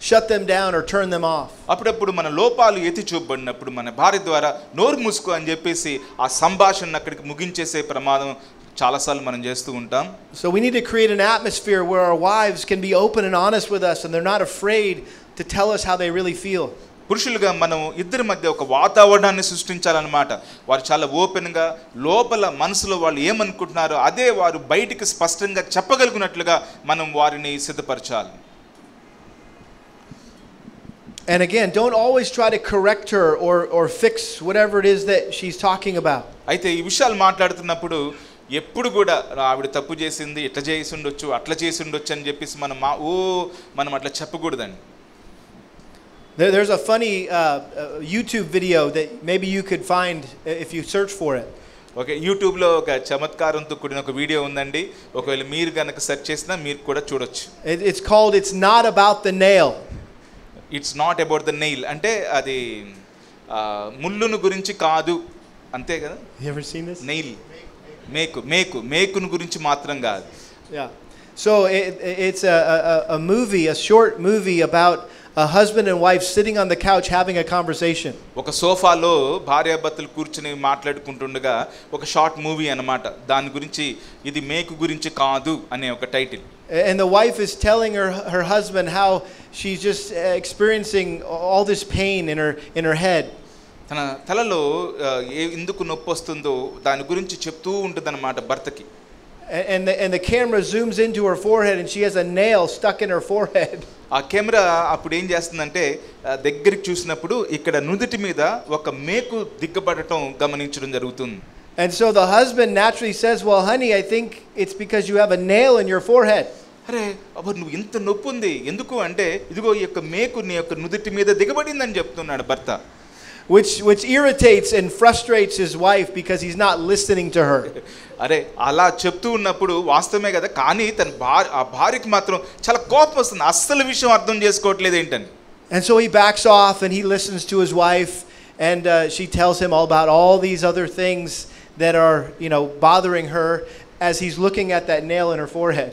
shut them down or turn them off. అప్పుడప్పుడు మన లోపాలు ఎత్తి చూపబడినప్పుడు మన భార్య ద్వారా నోరు మూసుకో అని చెప్పేసి ఆ సంభాషణ అక్కడికి ముగించేసే ప్రమాదం చాలాసార్లు మనం చేస్తూ ఉంటాం. So we need to create an atmosphere where our wives can be open and honest with us, and they're not afraid to tell us how they really feel. పురుషులుగా మనం ఇద్దరి మధ్య ఒక వాతావరణాన్ని సృష్టించాలన్నమాట. వారు చాలా ఓపెన్గా లోపల మనసులో వాళ్ళు ఏమనుకుంటున్నారో అదే వారు బయటికి స్పష్టంగా చెప్పగలిగినట్లుగా మనం వారిని సిద్ధపరచాలి. And again, don't always try to correct her or fix whatever it is that she's talking about. అయితే ఈ విషయాలు మాట్లాడుతున్నప్పుడు ఎప్పుడు కూడా ఆవిడ తప్పు చేసింది, ఇట్లా చేసి ఉండొచ్చు, అట్లా చేసి ఉండొచ్చు అని చెప్పేసి మనం అట్లా చెప్పకూడదండి. There's a funny YouTube video that maybe you could find if you search for it. Okay, యూట్యూబ్లో ఒక చమత్కారంతో కూడిన ఒక వీడియో ఉందండి. ఒకవేళ మీరు కనుక సెర్చ్ చేసినా మీరు కూడా చూడొచ్చు. It's called "It's Not About the Nail." It's not about the nail అంటే అది ముళ్ళును గురించి కాదు, అంతే కదా. You ever seen this? Nail మేకును గురించి మాత్రం కాదు. Yeah. So it's a movie, a short movie about a husband and wife sitting on the couch having a conversation. ఒక సోఫాలో భార్యాభర్తలు కూర్చుని మాట్లాడుకుంటుండగా ఒక షార్ట్ మూవీ అన్నమాట. దాని గురించి ఇది మేకు గురించి కాదు అనే ఒక title. And the wife is telling her husband how she's just experiencing all this pain in her head. తన తలలో ఎందుకు నొప్పి వస్తుందో దాని గురించి చెప్తూ ఉంటుందన్నమాట భర్తకి. And the camera zooms into her forehead and she has a nail stuck in her forehead. ఆ కెమెరా అప్పుడు ఏం చేస్తుందంటే దగ్గరికి చూసినప్పుడు ఇక్కడ నుదిటి మీద ఒక మేకు దిగ్గబడటం గమనించడం జరుగుతుంది. And so the husband naturally says, "Well, honey, I think it's because you have a nail in your forehead." అరే అబ్బా నువ్వు ఇంత నొప్పి ఉంది ఎందుకు అంటే ఇదిగో ఈ యొక్క మేకు నీ యొక్క నుదిటి మీద దిగబడిందని చెప్తున్నాడు భర్త. Which irritates and frustrates his wife because he's not listening to her. అరే అలా చెప్తూ ఉన్నప్పుడు వాస్తవమే కదా, కానీ తన భార్యకి మాత్రం చాలా కోపం వస్తుంది, అస్సలు విషయం అర్థం చేసుకోవట్లేదు ఏంటని. And so he backs off and he listens to his wife, and she tells him all about all these other things that are, bothering her as he's looking at that nail in her forehead.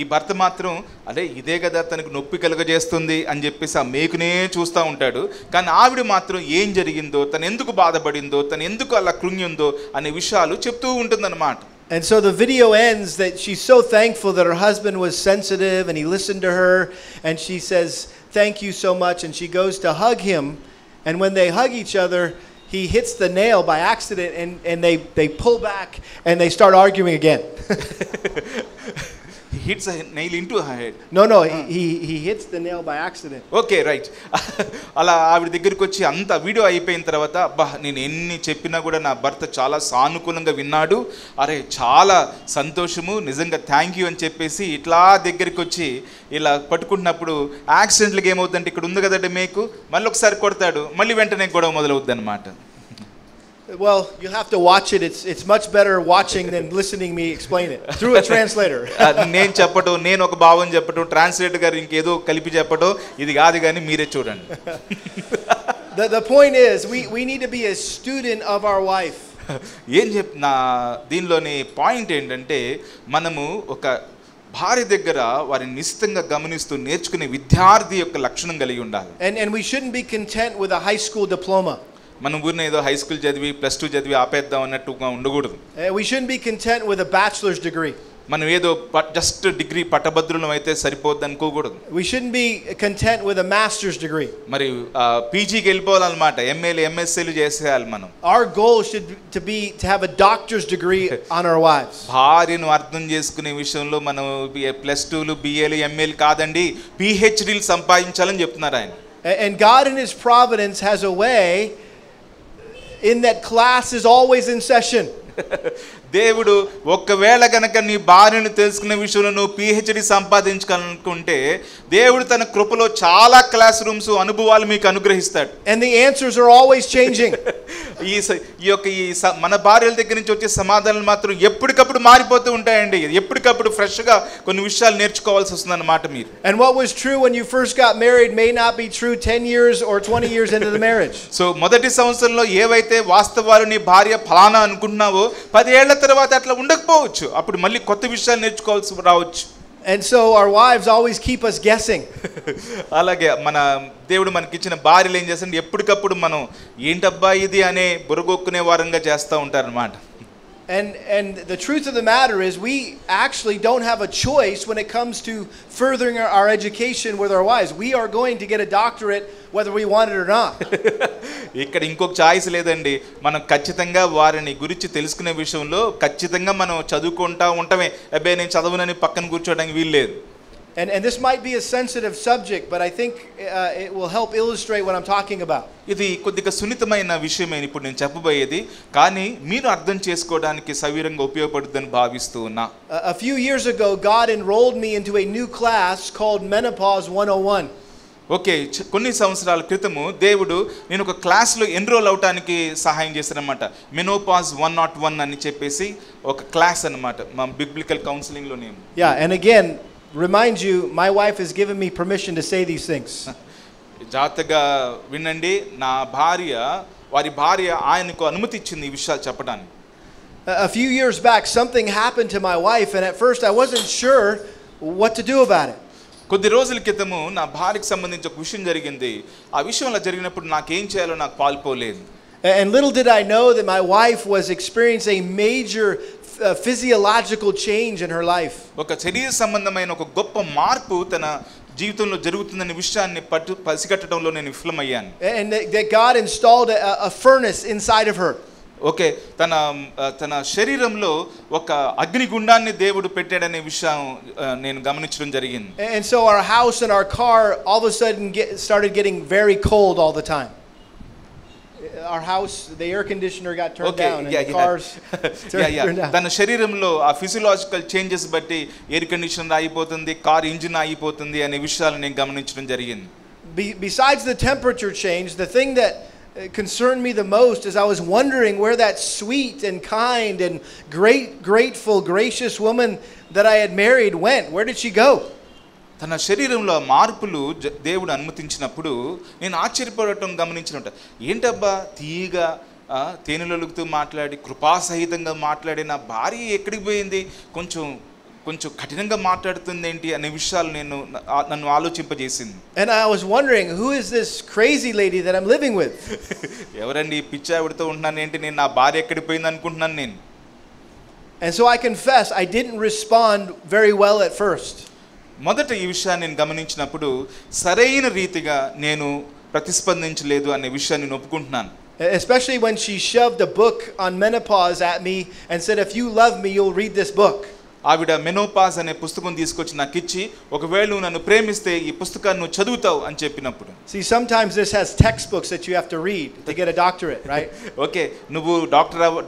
ఈ భర్త మాత్రం అదే ఇదే కదా తనకు నొప్పి కలుగజేస్తుంది అని చెప్పేసి ఆ మేకునే చూస్తూ ఉంటాడు. కానీ ఆవిడ మాత్రం ఏం జరిగిందో, తను ఎందుకు బాధపడిందో, తను ఎందుకు అలా కృంగిందో అనే విషయాలు చెప్తూ ఉంటుందన్నమాట. And so the video ends that she's so thankful that her husband was sensitive and he listened to her, and she says, "Thank you so much," and she goes to hug him, and when they hug each other, he hits the nail by accident, and they pull back and they start arguing again. He hits a nail into her head. No, he hits the nail by accident. Okay, right. అలా ఆవిడ దగ్గరికి వచ్చి అంత వీడియో అయిపోయిన తర్వాత అబ్బా నేను ఎన్ని చెప్పినా కూడా నా భర్త చాలా సానుకూలంగా విన్నాడు, అరే చాలా సంతోషము, నిజంగా థ్యాంక్ యూ అని చెప్పేసి ఇట్లా దగ్గరికి వచ్చి ఇలా పట్టుకుంటున్నప్పుడు యాక్సిడెంట్లుగా ఏమవుతుందంటే ఇక్కడ ఉంది కదండి మేకు, మళ్ళీ ఒకసారి కొడతాడు, మళ్ళీ వెంటనే గొడవ మొదలవుద్ది అనమాట. Well, you'll have to watch it. It's much better watching than listening me explain it through a translator. నేను చెప్పటం, నేను ఒక భావం చెప్పటం, ట్రాన్స్లేటర్ గారు ఇంకేదో కలిపి చెప్పటం ఇది కాదు, కానీ మీరే చూడండి. The point is we need to be a student of our wife. ఏం నా దీనిలోని పాయింట్ ఏంటంటే మనము ఒక భార్య దగ్గర వారిని నిశ్చితంగా గమనిస్తూ నేర్చుకునే విద్యార్థి యొక్క లక్షణం కలిగి ఉండాలి. And we shouldn't be content with a high school diploma. మనం ఊరిని ఏదో హై స్కూల్ చదివి +2 చదివి ఆపేద్దాం అన్నట్టుగా ఉండకూడదు. We shouldn't be content with a bachelor's degree. మనం ఏదో జస్ట్ డిగ్రీ పట్టభద్రులం అయితే సరిపోద్ది అనుకోకూడదు. We shouldn't be content with a master's degree. మరి పీజీకి వెళ్ళిపోవాలన్నమాట, ఎంఏలు ఎంఎస్సీలు చేసేయాలి మనం. Our goal should be to have a doctor's degree on our wives. భార్యను అర్థం చేసుకునే విషయంలో మనం +2లు బిఏలు ఎంఏలు కాదండి, పిహెచ్డీలు సంపాదించాలని చెప్తున్నారు ఆయన. And God in his providence has a way in that class is always in session. దేవుడు ఒకవేళ గనక నీ భార్యను తెలుసుకునే విషయంలో నువ్వు పిహెచ్డి సంపాదించాలనుకుంటే దేవుడు తన కృపలో చాలా క్లాస్ రూమ్స్ అనుభవాలు మీకు అనుగ్రహిస్తాడు. And the answers are always changing. మన భార్యల దగ్గర నుంచి వచ్చే సమాధానాలు మాత్రం ఎప్పటికప్పుడు మారిపోతూ ఉంటాయండి. ఎప్పటికప్పుడు ఫ్రెష్గా కొన్ని విషయాలు నేర్చుకోవాల్సి వస్తుంది అన్నమాట మీరు. And what was true when you first got married may not be true 10 years or 20 years into the marriage. So మొదటి సంవత్సరంలో ఏవైతే వాస్తవాలు నీ భార్య ఫలానా అనుకుంటున్నావో 10 ఏళ్ల తర్వాత అట్లా ఉండకపోవచ్చు. అప్పుడు మళ్ళీ కొత్త విషయాలు నేర్చుకోవాల్సి రావచ్చు. And so our wives always keep us guessing. అలాగే మన దేవుడు మనకిచ్చిన భార్యలు ఏం చేస్తారంటే ఎప్పటికప్పుడు మనం ఏంటబ్బా ఇది అనే బుర్రగొక్కునే వారంగా చేస్తూ ఉంటారన్నమాట. And the truth of the matter is we actually don't have a choice when it comes to furthering our education with our wives. We are going to get a doctorate whether we want it or not. ఇక్కడ ఇంకొక చాయిస్ లేదండి. మనం ఖచ్చితంగా వారిని గురించి తెలుసుకునే విషయంలో ఖచ్చితంగా మనం చదువుకుంటా ఉంటామే. అబ్బాయి నేను చదవనని పక్కన కూర్చోవడానికి వీలు లేదు. And this might be a sensitive subject, but I think it will help illustrate what I'm talking about. ఇది కొద్దిగా సున్నితమైన విషయమే ఇప్పుడు నేను చెప్పబోయేది, కానీ మీరు అర్థం చేసుకోవడానికి సవిరంగా ఉపయోగపడుతుందని భావిస్తూ ఉన్నా. A few years ago, God enrolled me into a new class called Menopause 101. Okay, కొన్ని సంవత్సరాల క్రితము దేవుడు నేను ఒక క్లాస్లో ఎన్రోల్ అవటానికి సహాయం చేశారనమాట. మెనోపాజ్ 101 అని చెప్పేసి ఒక క్లాస్ అనమాట, మా బిబ్లికల్ కౌన్సిలింగ్లో నేను. Yeah, and again, remind you, my wife has given me permission to say these things. జాగ్రత్తగా వినండి, నా వారి భార్య ఆయనకు అనుమతి ఇచ్చింది ఈ విషయాలు చెప్పడానికి. A few years back, something happened to my wife, and at first I wasn't sure what to do about it. కొద్ది రోజుల క్రితము నా భార్యకు సంబంధించి ఒక విషయం జరిగింది. ఆ విషయం అలా జరిగినప్పుడు నాకేం చేయాలో నాకు పాల్పోలేదు. And little did I know that my wife was experiencing a major physiological change in her life. ఒక శరీర సంబంధమైన ఒక గొప్ప మార్పు తన జీవితంలో జరుగుతుందనే విషయాన్ని పసిగట్టడంలో నేను విఫలమయ్యాను. And that God installed a furnace inside of her. Okay, తన శరీరంలో ఒక అగ్నిగుండాన్ని దేవుడు పెట్టాడనే విషయం నేను గమనించడం జరిగింది. And so our house and our car all of a sudden started getting very cold all the time. Our house, the air conditioner got turned down and the cars turned down. తన శరీరంలో ఆ ఫిజియలాజికల్ చేంజెస్ బట్టి ఎయిర్ కండిషనర్ ఆగిపోతుంది, కార్ ఇంజిన్ ఆగిపోతుంది అనే విషయాలు నేను గమనించడం జరిగింది. Besides the temperature change, the thing that concerned me the most is I was wondering where that sweet and kind and grateful, gracious woman that I had married went. Where did she go? తన శరీరంలో మార్పులు దేవుడు అనుమతించినప్పుడు నేను ఆశ్చర్యపడటం గమనించినట్టు, ఏంటబ్బా తీయగా తేనెలొలుగుతూ మాట్లాడి కృపాసహితంగా మాట్లాడి నా భార్య ఎక్కడికి పోయింది, కొంచెం కఠినంగా మాట్లాడుతుంది ఏంటి అనే విషయాలు నన్ను ఆలోచింపజేసింది. And I was wondering, who is this crazy lady that I'm living with? ఎవరండి ఈ పిచ్చి ఆవిడతో ఉంటున్నాను ఏంటి, నేను నా భార్య ఎక్కడికి పోయింది అనుకుంటున్నాను నేను. And so I confess I didn't respond very well at first. మొదట ఈ విషయాన్ని నేను గమనించినప్పుడు సరైన రీతిగా నేను ప్రతిస్పందించలేదు అనే విషయాన్ని నేను ఒప్పుకుంటున్నాను. Especially when she shoved a book on menopause at me and said, if you love me, you'll read this book. ఆవిడ మెనోపాజ్ అనే పుస్తకం తీసుకొచ్చి నాకు ఇచ్చి, ఒకవేళ నువ్వు నన్ను ప్రేమిస్తే ఈ పుస్తకాన్ని నువ్వు చదువుతావు అని చెప్పినప్పుడు. See, sometimes this has textbooks that you have to read to get a doctorate, right? Okay, నువ్వు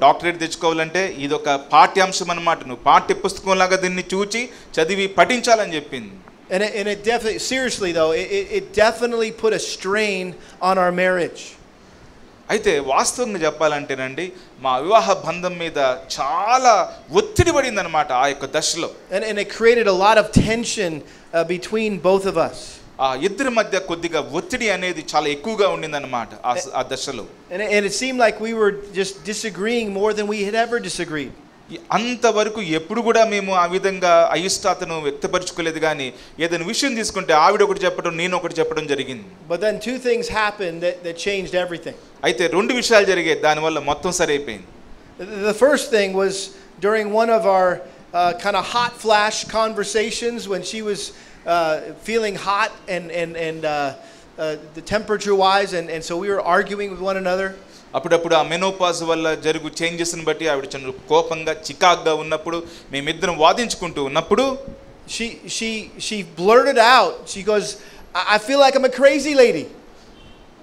డాక్టరేట్ తెచ్చుకోవాలంటే ఇది ఒక పాఠ్యాంశం అన్నమాట. నువ్వు పాఠ్య పుస్తకం లాగా దీన్ని చూచి చదివి పఠించాలని చెప్పింది. And it definitely, seriously though, it definitely put a strain on our marriage. అయితే వాస్తవంగా చెప్పాలంటేనండి మా వివాహ బంధం మీద చాలా ఒత్తిడి పడింది అన్నమాట ఆ యొక్క దశలో. And it created a lot of tension between both of us. ఆ ఇద్దరి మధ్య కొద్దిగా ఒత్తిడి అనేది చాలా ఎక్కువగా ఉండిందన్నమాట ఆ దశలో. And it seemed like we were just disagreeing more than we had ever disagreed. అంతవరకు ఎప్పుడు కూడా మేము ఆ విధంగా అయిష్టాతను వ్యక్తపరచుకోలేదు, కానీ ఏదైనా విషయం తీసుకుంటే ఆవిడ ఒకటి చెప్పడం నేను ఒకటి చెప్పడం జరిగింది. But then two things happened that changed everything. అయితే రెండు విషయాలు జరిగాయి, దానివల్ల మొత్తం సరైపోయింది. The first thing was during one of our kind of hot flash conversations when she was feeling hot and the temperature wise, and so we were arguing with one another. అప్పుడప్పుడు ఆ మెనోపాజ్ వల్ల జరుగు చేంజెస్ని బట్టి ఆవిడ చిన్న కోపంగా చికాగ్గా ఉన్నప్పుడు మేమిద్దరం వాదించుకుంటూ ఉన్నప్పుడు she blurted out. She goes, I feel like I'm a crazy lady.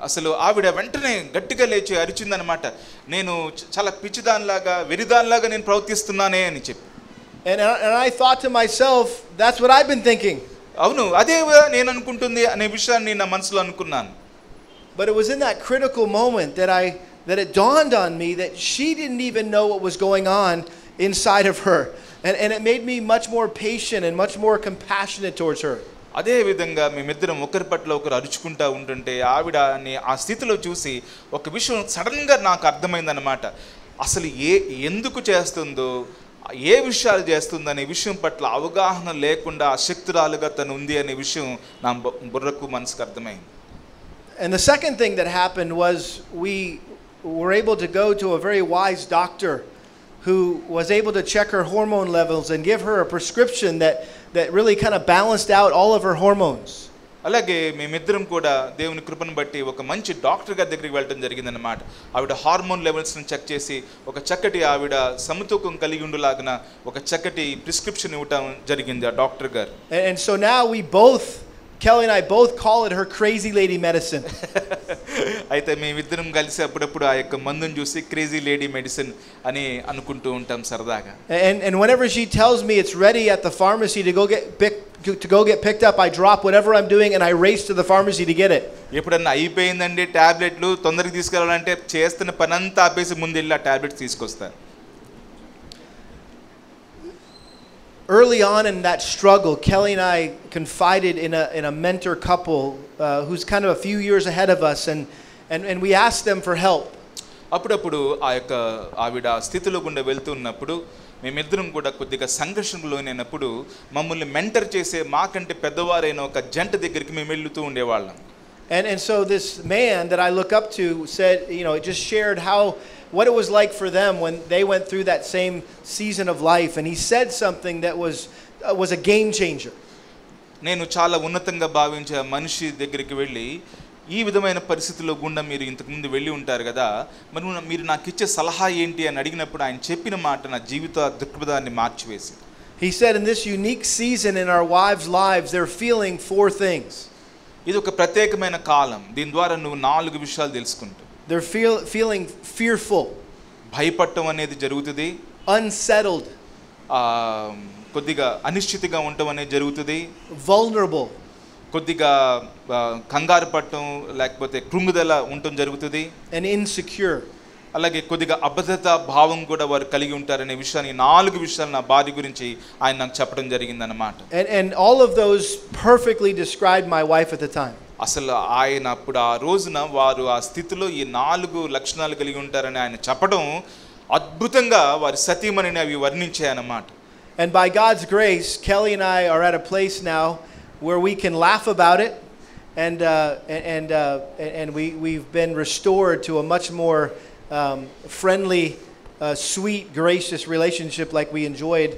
అసలు ఆవిడ వెంటనే గట్టిగా లేచి అరిచిందనమాట, నేను చాలా పిచ్చిదానిలాగా వెరిదానిలాగా నేను ప్రవర్తిస్తున్నానే అని చెప్పి. And I thought to myself, that's what I've been thinking. అవును, అదే నేను అనుకుంటుంది అనే విషయాన్ని నా మనసులో అనుకున్నాను. But it was in that critical moment that it dawned on me that she didn't even know what was going on inside of her. And it made me much more patient and much more compassionate towards her. అదే విధంగా మేమిద్దరం ఒకరి పట్ల ఒకరు అరుచుకుంటూ ఉంటుంటే ఆవిడని ఆ స్థితిలో చూసి ఒక విషయం సడన్గా నాకు అర్థమైందనమాట. అసలు ఎందుకు చేస్తుందో, ఏ విషయాలు చేస్తుందనే విషయం పట్ల అవగాహన లేకుండా అశక్తురాలుగా తను ఉంది అనే విషయం నా బుర్రకు మనసుకు అర్థమైంది. And the second thing that happened was we were able to go to a very wise doctor who was able to check her hormone levels and give her a prescription that really kind of balanced out all of her hormones. అలాగే మేమిద్దరం కూడా దేవుని కృపను బట్టి ఒక మంచి డాక్టర్ గారి దగ్గరికి వెళ్ళడం జరిగిందన్నమాట. ఆవిడ హార్మోన్ లెవెల్స్ని చెక్ చేసి ఒక చక్కటి ఆవిడ సమతూకం కలిగి ఉండలాగిన ఒక చక్కటి ప్రిస్క్రిప్షన్ ఇవ్వటం జరిగింది ఆ డాక్టర్ గారు. And so now Kelly and I both call it her crazy lady medicine. అయితే మేమిద్దరం కలిసి అప్పుడప్పుడు ఆ యొక్క మందును చూసి క్రేజీ లేడీ మెడిసిన్ అని అనుకుంటూ ఉంటాం సరదాగా. And whenever she tells me it's ready at the pharmacy to go get picked up, I drop whatever I'm doing and I race to the pharmacy to get it. ఎప్పుడన్నా అయిపోయిందండి టాబ్లెట్లు తొందరగా తీసుకెళ్ళాలంటే చేస్తున్న పనంతా ఆపేసి ముందు వెళ్ళి ఆ టాబ్లెట్స్ తీసుకొస్తాను. Early on in that struggle, Kelly and I confided in a mentor couple who's kind of a few years ahead of us, and we asked them for help. అప్పుడప్పుడు ఆ యొక్క ఆవిడ స్థితిలో గుండా వెళ్తున్నప్పుడు మేమిద్దరం కూడా కొద్దిగా సంఘర్షణలోనప్పుడు మమ్మల్ని మెంటర్ చేసే మాకంటే పెద్దవారైన ఒక జంట దగ్గరికి మేము వెళ్తూ ఉండేవాళ్ళం. And so this man that I look up to said, just shared what it was like for them when they went through that same season of life, and he said something that was a game changer. నేను చాలా ఉన్నతంగా భావించే మనిషి దగ్గరికి వెళ్ళి ఈ విధమైన పరిస్థితుల్లో గుండా మీరు ఇంతకు ముందు వెళ్ళి ఉంటారు కదా, మరి మీరు నాకు ఇచ్చే సలహా ఏంటి అని అడిగినప్పుడు ఆయన చెప్పిన మాట నా జీవిత దృక్పథాన్ని మార్చివేసింది. He said in this unique season in our wives' lives they're feeling 4 things. ఇది ఒక ప్రత్యేకమైన కాలం, దీని ద్వారా నువ్వు 4 విషయాలు తెలుసుకుంటావు. They're feeling fearful. భయపడటం అనేది జరుగుతుంది. Unsettled. కొద్దిగా అనిశ్చితిగా ఉండటం అనేది జరుగుతుంది. Vulnerable. కొద్దిగా కంగారు పడటం లేకపోతే కృంగుదల ఉండటం జరుగుతుంది. And insecure. అలాగే కొద్దిగా అబద్ధత భావం కూడా వారు కలిగి ఉంటారనే విషయాన్ని 4 విషయాలు నా భార్య గురించి ఆయన నాకు చెప్పడం జరిగిందన్నమాట. And all of those perfectly described my wife at the time. అసలు ఆయన అప్పుడు ఆ రోజున వారు ఆ స్థితిలో ఈ 4 లక్షణాలు కలిగి ఉంటారని ఆయన చెప్పడం అద్భుతంగా వారి సతీమణిని అవి వర్ణించాయన్నమాట. And by God's grace, Kelly and I are at a place now where we can laugh about it, and we've been restored to a much more friendly, sweet, gracious relationship like we enjoyed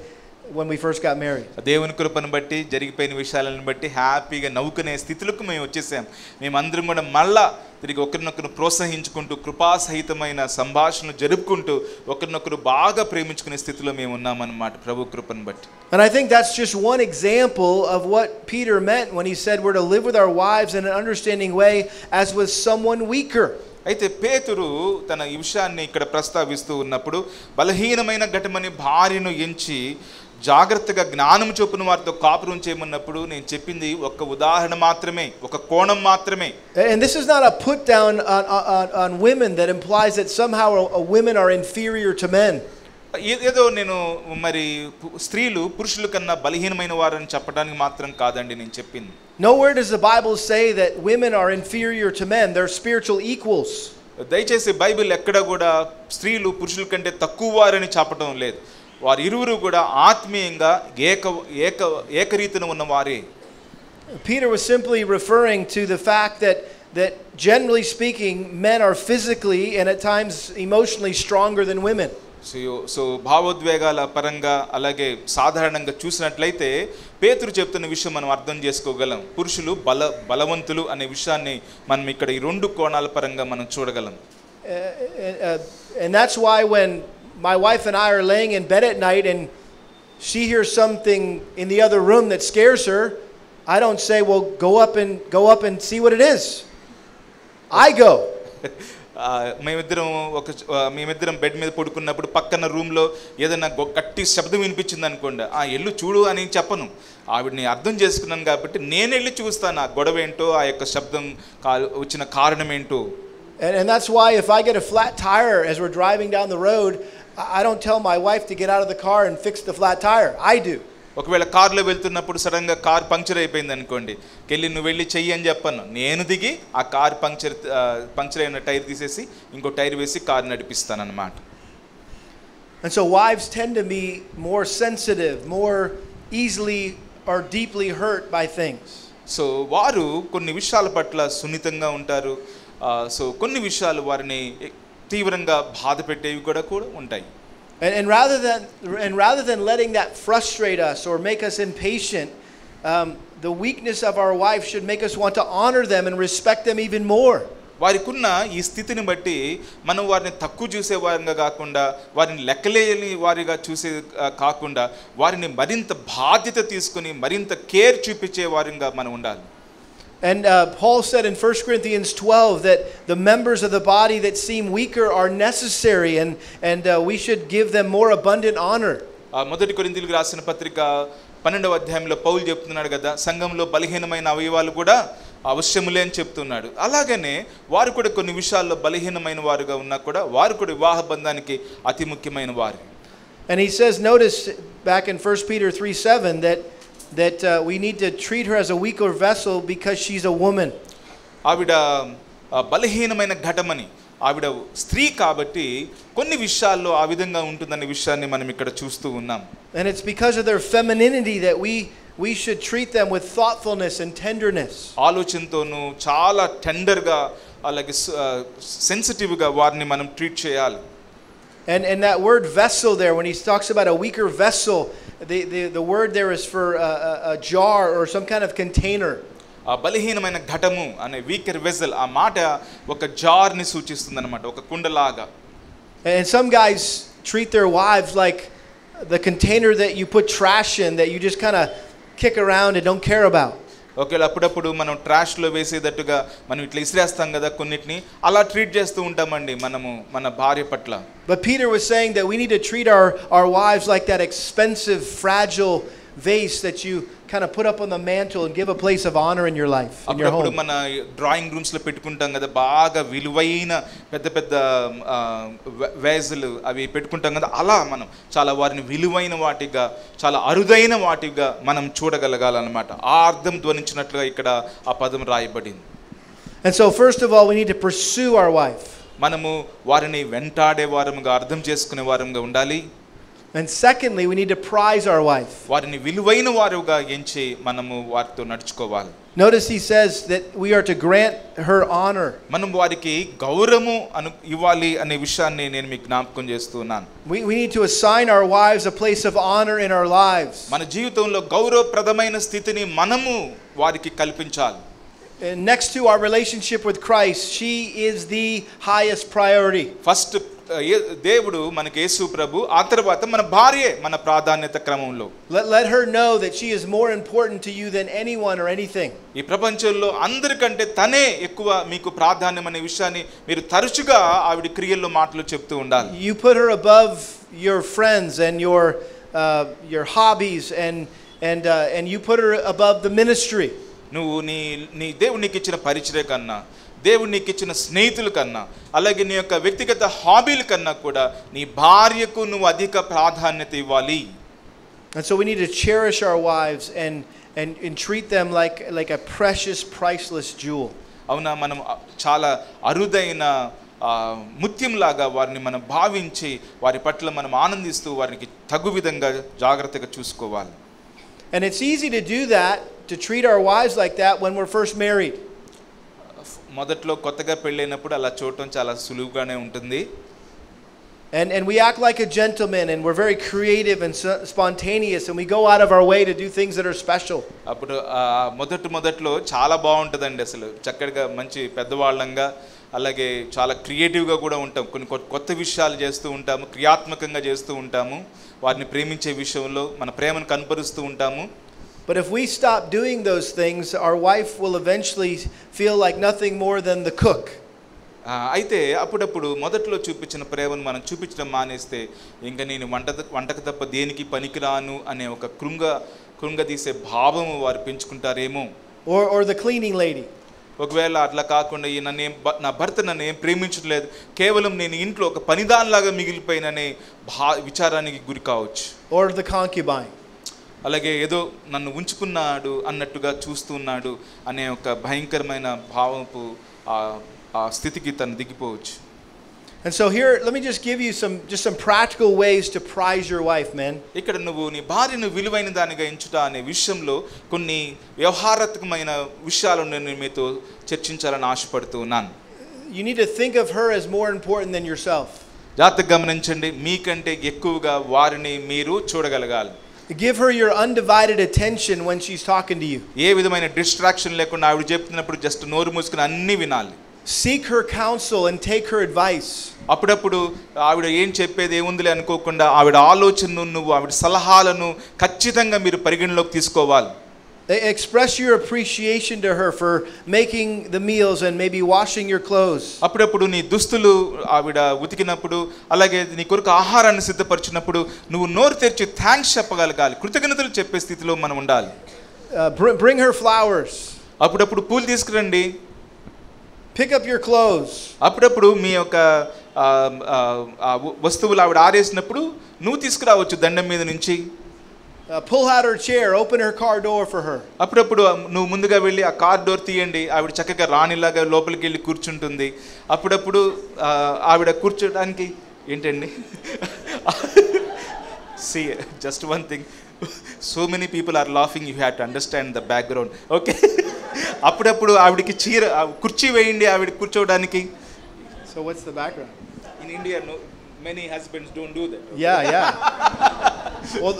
when we first got married. దేవుని కృపను బట్టి జరిగిపోయిన విషయాలను బట్టి హ్యాపీగా నవ్వుకునే స్థితిలోకి మేము వచ్చేసాం. మేమందరం కూడా మళ్ళా తిరిగి ఒకరినొకరు ప్రోత్సహించుకుంటూ కృపాసహితమైన సంభాషణలు జరుపుకుంటూ ఒకరినొకరు బాగా ప్రేమించుకునే స్థితిలో మేము ఉన్నామన్నమాట ప్రభు కృపను బట్టి. And I think that's just one example of what Peter meant when he said we're to live with our wives in an understanding way as with someone weaker. అయితే పేతురు తన ఈ విషయాన్ని ఇక్కడ ప్రస్తావిస్తూ ఉన్నప్పుడు బలహీనమైన ఘటమని భార్యను ఎంచి జాగ్రత్తగా జ్ఞానం చొప్పున వారితో కాపురం చేయమన్నప్పుడు నేను చెప్పింది ఒక ఉదాహరణ మాత్రమే, ఒక కోణం మాత్రమే. And this is not a put down on women that implies that somehow women are inferior to men. ఏదో నేను మరి స్త్రీలు పురుషుల కన్నా బలహీనమైన వారని చెప్పడానికి మాత్రం కాదండి నేను చెప్పింది. Nowhere does the Bible say that women are inferior to men. They're spiritual equals. దయచేసి బైబిల్ ఎక్కడ కూడా స్త్రీలు పురుషుల కంటే తక్కువ వారని చెప్పడం లేదు. వారు ఇరువురు కూడా ఆత్మీయంగా ఏకరీతిన ఉన్నవారే. Peter was simply referring to the fact that generally speaking men are physically and at times emotionally stronger than women. So భావోద్వేగాల పరంగా అలాగే సాధారణంగా చూసినట్లయితే పేతురు చెప్తున్న విషయం మనం అర్థం చేసుకోగలం. పురుషులు బలవంతులు అనే విషయాన్ని మనం ఇక్కడ ఈ రెండు కోణాల పరంగా మనం చూడగలం. And that's why when my wife and I are laying in bed at night and she hears something in the other room that scares her, I don't say, well, go up and see what it is. I go. మేమిద్దరం బెడ్ మీద పడుకున్నప్పుడు పక్కన రూమ్లో ఏదైనా గట్టి శబ్దం వినిపించింది అనుకోండి, ఎల్లు చూడు అని చెప్పను. ఆవిడని అర్థం చేసుకున్నాను కాబట్టి నేను వెళ్ళి చూస్తాను ఆ గొడవ ఏంటో, ఆ యొక్క శబ్దం వచ్చిన కారణం ఏంటో. And that's why if I get a flat tire as we're driving down the road, I don't tell my wife to get out of the car and fix the flat tire. I do. ఒకవేళ కార్లో వెళ్తున్నప్పుడు సడన్గా కార్ పంక్చర్ అయిపోయింది అనుకోండి, కెళ్ళి నువ్వు వెళ్ళి చెయ్యి అని చెప్పాను. నేను దిగి ఆ కార్ పంక్చర్ అయిన టైర్ తీసేసి ఇంకో టైర్ వేసి కార్ నడిపిస్తాను అన్నమాట. And so wives tend to be more sensitive, more easily or deeply hurt by things. So వారు కొన్ని విషయాల పట్ల సున్నితంగా ఉంటారు. సో కొన్ని విషయాలు వారిని తీవ్రంగా బాధ పెట్టేవి కూడా ఉంటాయి. And rather than letting that frustrate us or make us impatient, the weakness of our wife should make us want to honor them and respect them even more. వారికున్న ఈ స్థితిని బట్టి మనం వారిని తక్కువ చూసే వారిగా కాకుండా, వారిని లెక్కలేని వారిగా చూసే కాకుండా, వారిని మరింత బాధ్యత తీసుకుని మరింత కేర్ చూపించే వారిగా మనం ఉండాలి. And Paul said in 1 Corinthians 12 that the members of the body that seem weaker are necessary and we should give them more abundant honor. మొదటి కొరింథీయులకు రాసిన పత్రిక 12వ అధ్యాయంలో పౌలు చెప్తున్నాడు కదా, సంఘంలో బలహీనమైన అవయవాలు కూడా అవశ్యములే అని చెప్తున్నాడు. అలాగనే వారు కూడా కొన్ని విషయాల్లో బలహీనమైన వారుగా ఉన్నా కూడా వారు కూడా వివాహ బంధానికి అతి ముఖ్యమైన వారు. And he says, notice back in 1 Peter 3:7 that we need to treat her as a weaker vessel because she's a woman. ఆవిడ బలహీనమైన ఘటమని, ఆవిడ స్త్రీ కాబట్టి కొన్ని విషయాల్లో ఆ విధంగా ఉంటుందనే విషయాన్ని మనం ఇక్కడ చూస్తూ ఉన్నాం. And it's because of their femininity that we should treat them with thoughtfulness and tenderness. ఆలోచనతోనూ చాలా టెండర్గా అలాగే సెన్సిటివ్గా వారిని మనం ట్రీట్ చేయాలి. And that word vessel there, when he talks about a weaker vessel, the word there is for a jar or some kind of container. ఆ బలహీనమైన ఘటము అనే వీకర్ వెజల్, ఆ మాట ఒక జార్ని సూచిస్తుంది అన్నమాట, ఒక కుండలాగా. And some guys treat their wives like the container that you put trash in that you just kind of kick around and don't care about. ఒకవేళ అప్పుడప్పుడు మనం ట్రాష్లో వేసేటట్టుగా మనం ఇట్లా ఇసిరేస్తాం కదా కొన్నిటిని, అలా ట్రీట్ చేస్తూ ఉంటామండి మనము మన భార్య పట్ల. But Peter was saying that we need to treat our wives like that expensive, fragile vase that you kind of put up on the mantle and give a place of honor in your life, in your home. మన డ్రాయింగ్ రూమ్స్ లో పెట్టుకుంటాం కదా, బాగా విలువైన పెద్ద పెద్ద వేజులు అవి పెట్టుకుంటాం కదా, అలా మనం చాలా వారిని విలువైన వాటిగా, చాలా అరుదైన వాటిగా మనం చూడగలగాలన్నమాట. ఆ అర్థం ధ్వనించినట్లుగా ఇక్కడ ఆ పదం రాయబడింది. And so first of all we need to pursue our wife. మనము వారిని వెంటాడే వారముగా, అర్థం చేసుకునే వారముగా ఉండాలి. And secondly, we need to prize our wife. వారిని విలువైన వారుగా ఎంచి మనము వారితో నడుచుకోవాలి. Notice he says that we are to grant her honor. మనం వారికి గౌరవము ఇవ్వాలి అనే విషయాన్ని నేను మీకు జ్ఞాపకం చేస్తున్నాను. We need to assign our wives a place of honor in our lives. మన జీవితంలో గౌరవప్రదమైన స్థితిని మనము వారికి కల్పించాలి. And next to our relationship with Christ, she is the highest priority. First దేవుడు మనకి యేసు ప్రభు, ఆ తర్వాత మన భార్యే మన ప్రాధాన్యత క్రమంలో. Let her know that she is more important to you than anyone or anything. ఈ ప్రపంచంలో అందరికంటే తనే ఎక్కువ మీకు ప్రాధాన్యం అనే విషయాన్ని మీరు తరచుగా ఆవిడ క్రియల్లో మాటలు చెప్తూ ఉండాలి. You put her above your friends and your hobbies and you put her above the ministry. నువ్వు నీ దేవుడు నీకు ఇచ్చిన పరిచర్య కన్నా, దేవుడు నీకు ఇచ్చిన స్నేహితుల కన్నా, అలాగే నీ యొక్క వ్యక్తిగత హాబీల కన్నా కూడా నీ భార్యకు నువ్వు అధిక ప్రాధాన్యత ఇవ్వాలి. And so we need to cherish our wives and treat them like a precious, priceless jewel. అవునా, మనం చాలా అరుదైన ముత్యంలాగా వారిని మనం భావించి వారి పట్ల మనం ఆనందిస్తూ వారికి తగు విధంగా జాగ్రత్తగా చూసుకోవాలి. And it's easy to do that, to treat our wives like that when we're first married. మొదట్లో కొత్తగా పెళ్ళైనప్పుడు అలా చూడటం చాలా సులువుగానే ఉంటుంది. And we act like a gentleman, and we're very creative and spontaneous, and we go out of our way to do things that are special. అప్పుడు మొదట్లో చాలా బాగుంటుందండి, అసలు చక్కగా మంచి పెద్దవాళ్ళంగా, అలాగే చాలా క్రియేటివ్గా కూడా ఉంటాం, కొన్ని కొత్త విషయాలు చేస్తూ ఉంటాము, క్రియాత్మకంగా చేస్తూ ఉంటాము, వారిని ప్రేమించే విషయంలో మన ప్రేమను కనపరుస్తూ ఉంటాము. But if we stop doing those things, our wife will eventually feel like nothing more than the cook. అయితే అప్పుడప్పుడు మొదట్లో చూపించిన ప్రేమను మనం చూపించడం మానేస్తే ఇంకా నేను వంటకు తప్ప దేనికి పనికిరాను అనే ఒక కృంగదీసే భావము వారు పెంచుకుంటారేమో. Or the cleaning lady. ఒకవేళ అట్లా కాకుండా నా భర్త నన్ను ఏం ప్రేమించట్లేదు, కేవలం నేను ఇంట్లో ఒక పనిదానిలాగా మిగిలిపోయిననే విచారానికి గురి కావచ్చు. Or the concubine. అలాగే ఏదో నన్ను ఉంచుకున్నాడు అన్నట్టుగా చూస్తున్నాడు అనే ఒక భయంకరమైన భావపు ఆ స్థితికి తను దిగిపోవచ్చు. And so here, let me just give you some practical ways to prize your wife, men. ఇక్కడ నువ్వు నీ భార్యను విలువైన దానిగా ఎంచుట అనే విషయంలో కొన్ని వ్యవహారాత్మకమైన విషయాలను నేను మీతో చర్చించాలని ఆశపడుతూ ఉన్నాను. You need to think of her as more important than yourself. జాగ్రత్తగా గమనించండి, మీకంటే ఎక్కువగా వారిని మీరు చూడగలగాలి. Give her your undivided attention when she's talking to you. ఏ విధమైన డిస్ట్రాక్షన్ లేకుండా ఆవిడ చెప్తున్నప్పుడు జస్ట్ నోరు మూసుకుని అన్ని వినాలి. Seek her counsel and take her advice. అప్పుడప్పుడు ఆవిడ ఏం చెప్పేది ఏముందిలే అనుకోకుండా ఆవిడ ఆలోచనను నువ్వు ఆవిడ సలహాలను ఖచ్చితంగా మీరు పరిగణలోకి తీసుకోవాలి. Express your appreciation to her for making the meals and maybe washing your clothes. అప్పుడప్పుడు నీ దుస్తులు ఆవిడ ఉతికినప్పుడు, అలాగే నీ కొరకు ఆహారాన్ని సిద్ధపరిచినప్పుడు నువ్వు నోరు తెరిచి థ్యాంక్స్ చెప్పగలగాలి, కృతజ్ఞతలు చెప్పే స్థితిలో మనం ఉండాలి. Bring her flowers. అప్పుడప్పుడు పూలు తీసుకురండి. Pick up your clothes. అప్పుడప్పుడు మీ యొక్క వస్తువులు ఆవిడ ఆరేసినప్పుడు నువ్వు తీసుకురావచ్చు దండం మీద నుంచి. Pull out her chair, open her car door for her. అప్పుడప్పుడు నువ్వు ముందుగా వెళ్ళి ఆ కార్ డోర్ తీయండి, ఆవిడ చక్కగా రాణిలాగా లోపలికి వెళ్ళి కూర్చుంటుంది. అప్పుడప్పుడు ఆవిడ కూర్చోడానికి ఏంటండి, see just one thing, so many people are laughing, you have to understand the background, okay. అప్పుడప్పుడు ఆవిడకి కుర్చీ వేయండి ఆవిడ కూర్చోవడానికి. So what's the background? In India, no, many husbands don't do that. Yeah.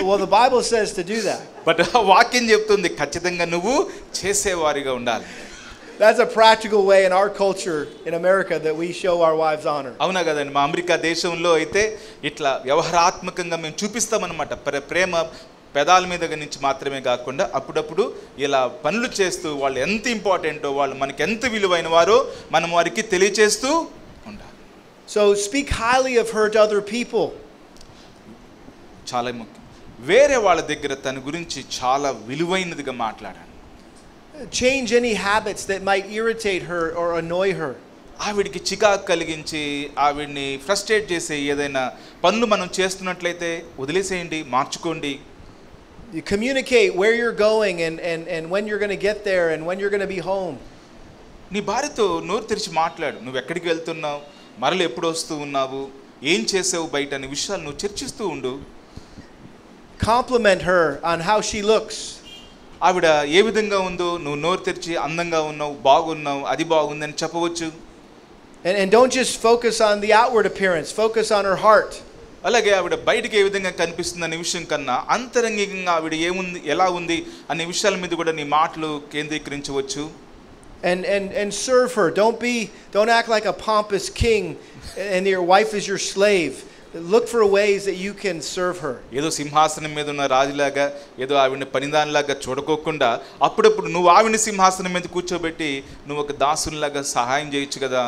Well, the Bible says to do that. But వాక్యం చెప్తుంది ఖచ్చితంగా నువ్వు చేసేవారిగా ఉండాలి. That's a practical way in our culture in America that we show our wives honor. అవునా కదండి, మా అమెరికా దేశంలో అయితే ఇట్లా వ్యవహారాత్మకంగా మేము చూపిస్తామన్నమాట. ప్రేమ పెదాల మీద నుంచి మాత్రమే కాకుండా అప్పుడప్పుడు ఇలా పనులు చేస్తూ వాళ్ళు ఎంత ఇంపార్టెంటో, వాళ్ళు మనకి ఎంత విలువైన వారో మనం వారికి తెలియచేస్తూ ఉండాలి. So speak highly of her to other people. చాలా ముఖ్యం. వేరే వాళ్ళ దగ్గర తన గురించి చాలా విలువైనదిగా మాట్లాడాలి. Change any habits that might irritate her or annoy her. ఆవిడికి చికాకు కలిగించి ఆవిడ్ని ఫ్రస్ట్రేట్ చేసే ఏదైనా పనులు మనం చేస్తున్నట్లయితే వదిలేసేయండి, మార్చుకోండి. You communicate where you're going and when you're going to get there and when you're going to be home. నీ భార్యతో నోరు తెరిచి మాట్లాడు, నువ్వు ఎక్కడికి వెళ్తున్నావు, మరలు ఎప్పుడు వస్తూ ఉన్నావు, ఏం చేసావు బయట అనే విషయాలు నువ్వు చర్చిస్తూ ఉండు. Compliment her on how she looks. ఆవిడ ఏ విధంగా ఉందో నువ్వు నోరు తెరిచి అందంగా ఉన్నావు, బాగున్నావు, అది బాగుందని చెప్పవచ్చు. And don't just focus on the outward appearance, focus on her heart. అలాగే ఆవిడ బయటికి ఏ విధంగా కనిపిస్తుంది అనే విషయం కన్నా అంతరంగికంగా ఆవిడ ఏముంది, ఎలా ఉంది అనే విషయాల మీద కూడా నీ మాటలు కేంద్రీకరించవచ్చు. And serve her. Don't act like a pompous king and your wife is your slave. Look for ways that you can serve her. ఏదో సింహాసనం మీద ఉన్న రాజులాగా, ఏదో ఆవిడని పనిదానిలాగా చూడకోకుండా అప్పుడప్పుడు నువ్వు ఆవిడని సింహాసనం మీద కూర్చోబెట్టి నువ్వు ఒక దాసునిలాగా సహాయం చేయొచ్చు కదా.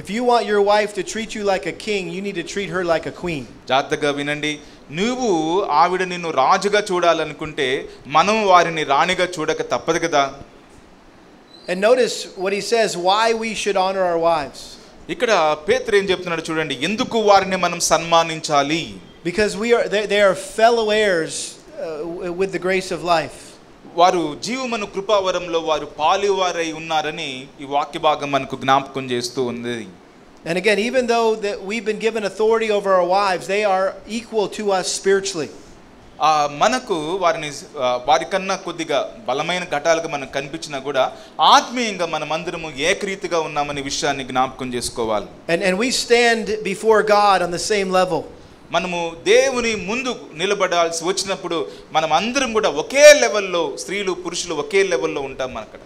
If you want your wife to treat you like a king, you need to treat her like a queen. జాగ్రత్తగా వినండి, నువ్వు ఆవిడ నిన్ను రాజుగా చూడాలనుకుంటే మనం వారిని రాణిగా చూడక తప్పదు కదా. And notice what he says, why we should honor our wives. ఇక్కడ పేతురు ఏం చెప్తున్నాడు చూడండి, ఎందుకు వారిని మనం సన్మానించాలి. Because they are fellow heirs with the grace of life. వారు జీవమును కృపావరంలో వారు పాలువారై ఉన్నారని ఈ వాక్య భాగం మనకు జ్ఞాపకం చేస్తూ ఉంది. And again, even though that we've been given authority over our wives, they are equal to us spiritually. మనకు వారికన్నా కొద్దిగా బలమైన ఘటాలుగా మనకు కనిపించినా కూడా ఆత్మీయంగా మనమందరము ఏకరీతిగా ఉన్నామనే విషయాన్ని జ్ఞాపకం చేసుకోవాలి. And we stand before God on the same level. మనము దేవుని ముందు నిలబడాల్సి వచ్చినప్పుడు మనం అందరం కూడా ఒకే లెవెల్లో, స్త్రీలు పురుషులు ఒకే లెవెల్లో ఉంటాం. అక్కడ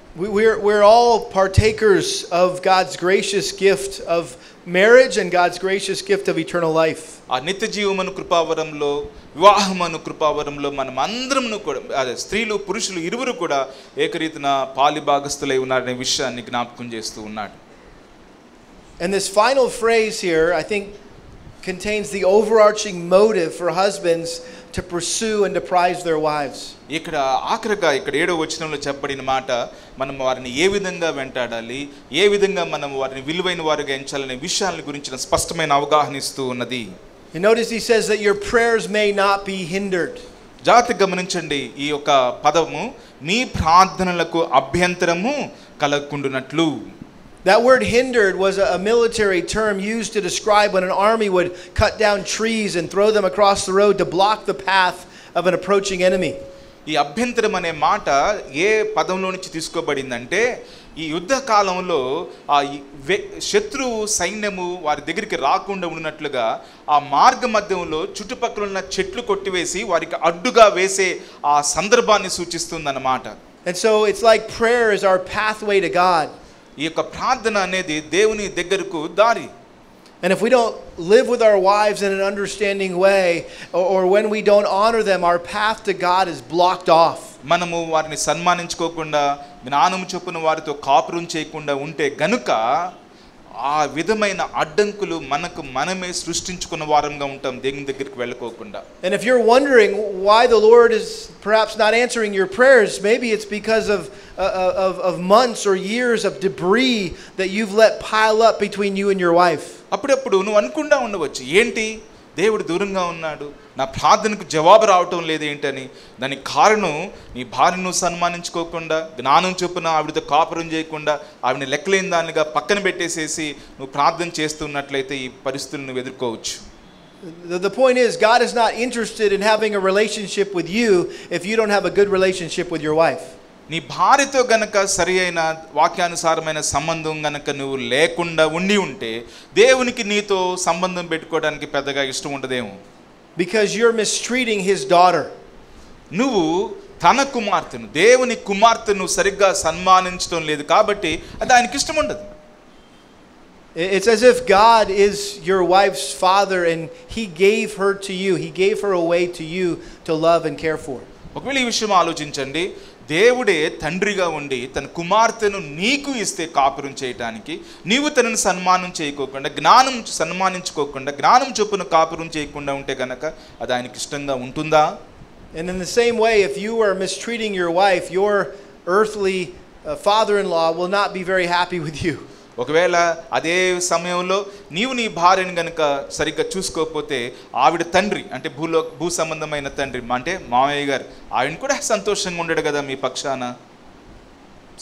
we're all partakers of God's gracious gift of marriage and God's gracious gift of eternal life. ఆ నిత్య జీవమును కృపావరంలో, వివాహమును కృపావరంలో మనం అందరమును కూడా, అదే స్త్రీలు పురుషులు ఇరువురు కూడా ఏకరీతిన పాలిభాగస్తులై ఉన్నారనే విషయాన్ని జ్ఞాపకం చేస్తూ ఉన్నాడు. And this final phrase here, I think, contains the overarching motive for husbands to pursue and to prize their wives. ఇక్కడ ఆఖరిగా ఇక్కడ 7వ వచనంలో చెప్పబడిన మాట, మనం వారిని ఏ విధంగా వెంటాడాలి, ఏ విధంగా మనం వారిని విలువైన వారిగా ఎంచాలనే విషయాల గురించిన స్పష్టమైన అవగాహన ఇస్తూ ఉన్నది. You notice he says that your prayers may not be hindered. జాగ్రత్తగా గమనించండి, ఈ యొక్క పదము మీ ప్రార్థనలకు అభ్యంతరము కలగకుండునట్లు. That word hindered was a military term used to describe when an army would cut down trees and throw them across the road to block the path of an approaching enemy. ఈ అభ్యంతరం అనే మాట ఏ పదంలో నుంచి తీసుకోబడిందంటే, ఈ యుద్ధ కాలంలో ఆ శత్రువు సైన్యము వారి దగ్గరికి రాకుండా ఉన్నట్లుగా ఆ మార్గ మధ్యంలో చుట్టుపక్కల ఉన్న చెట్లు కొట్టివేసి వారికి అడ్డుగా వేసే ఆ సందర్భాన్ని సూచిస్తుందన్నమాట. And so it's like prayer is our pathway to God. ఈ యొక్క ప్రార్థన అనేది దేవుని దగ్గరకు దారి. And if we don't live with our wives in an understanding way, or when we don't honor them, our path to God is blocked off. మనము వారిని సన్మానించుకోకుండా, జ్ఞానం చొప్పున వారితో కాపురం చేయకుండా ఉంటే గనుక ఆ విధమైన అడ్డంకులు మనకు మనమే సృష్టించుకున్న వారంగా ఉంటాం, దేవుని దగ్గరికి వెళ్ళకోకుండా. And if you're wondering why the Lord is perhaps not answering your prayers, maybe it's because of months or years of debris that you've let pile up between you and your wife. అప్పుడప్పుడు నువ్వు అనుకుండా ఉండవచ్చు, ఏంటి దేవుడు దూరంగా ఉన్నాడు, నా ప్రార్థనకు జవాబు రావటం లేదు ఏంటని. దానికి కారణం నీ భార్యను సన్మానించుకోకుండా, జ్ఞానం చొప్పున ఆవిడతో కాపురం చేయకుండా, ఆవిడని లెక్కలేని దానిగా పక్కన పెట్టేసేసి నువ్వు ప్రార్థన చేస్తున్నట్లయితే ఈ పరిస్థితులను నువ్వు ఎదుర్కోవచ్చు. The point is, God is not interested in having a relationship with you if you don't have a good relationship with your wife. నీ భార్యతో గనక సరి అయిన వాక్యానుసారమైన సంబంధం గనక నువ్వు లేకుండా ఉంటే దేవునికి నీతో సంబంధం పెట్టుకోవడానికి పెద్దగా ఇష్టం ఉండదేమో. Because you're mistreating his daughter. నువ్వు తన కుమార్తెను, దేవుని కుమార్తెను సరిగ్గా సన్మానించడం లేదు కాబట్టి అది ఆయనకి ఇష్టం ఉండదు. It's as if God is your wife's father and he gave her to you. He gave her away to you to love and care for. ఒకవేళ ఈ విషయం ఆలోచించండి, దేవుడే తండ్రిగా ఉండి తన కుమార్తెను నీకు ఇస్తే కాపురం చేయటానికి, నీవు తనను సన్మానం చేయకోకుండా, సన్మానించుకోకుండా, జ్ఞానం చొప్పున కాపురం చేయకుండా ఉంటే కనుక అది ఆయనకి ఇష్టంగా ఉంటుందా? And in the same way, if you are mistreating your wife, your earthly father-in-law will not be very happy with you. ఒకవేళ అదే సమయంలో నీవు నీ భార్యను గనుక సరిగ్గా చూసుకోకపోతే ఆవిడ తండ్రి అంటే భూ సంబంధమైన తండ్రి అంటే మామయ్య గారు, ఆయన కూడా సంతోషంగా ఉండడు కదా మీ పక్షాన.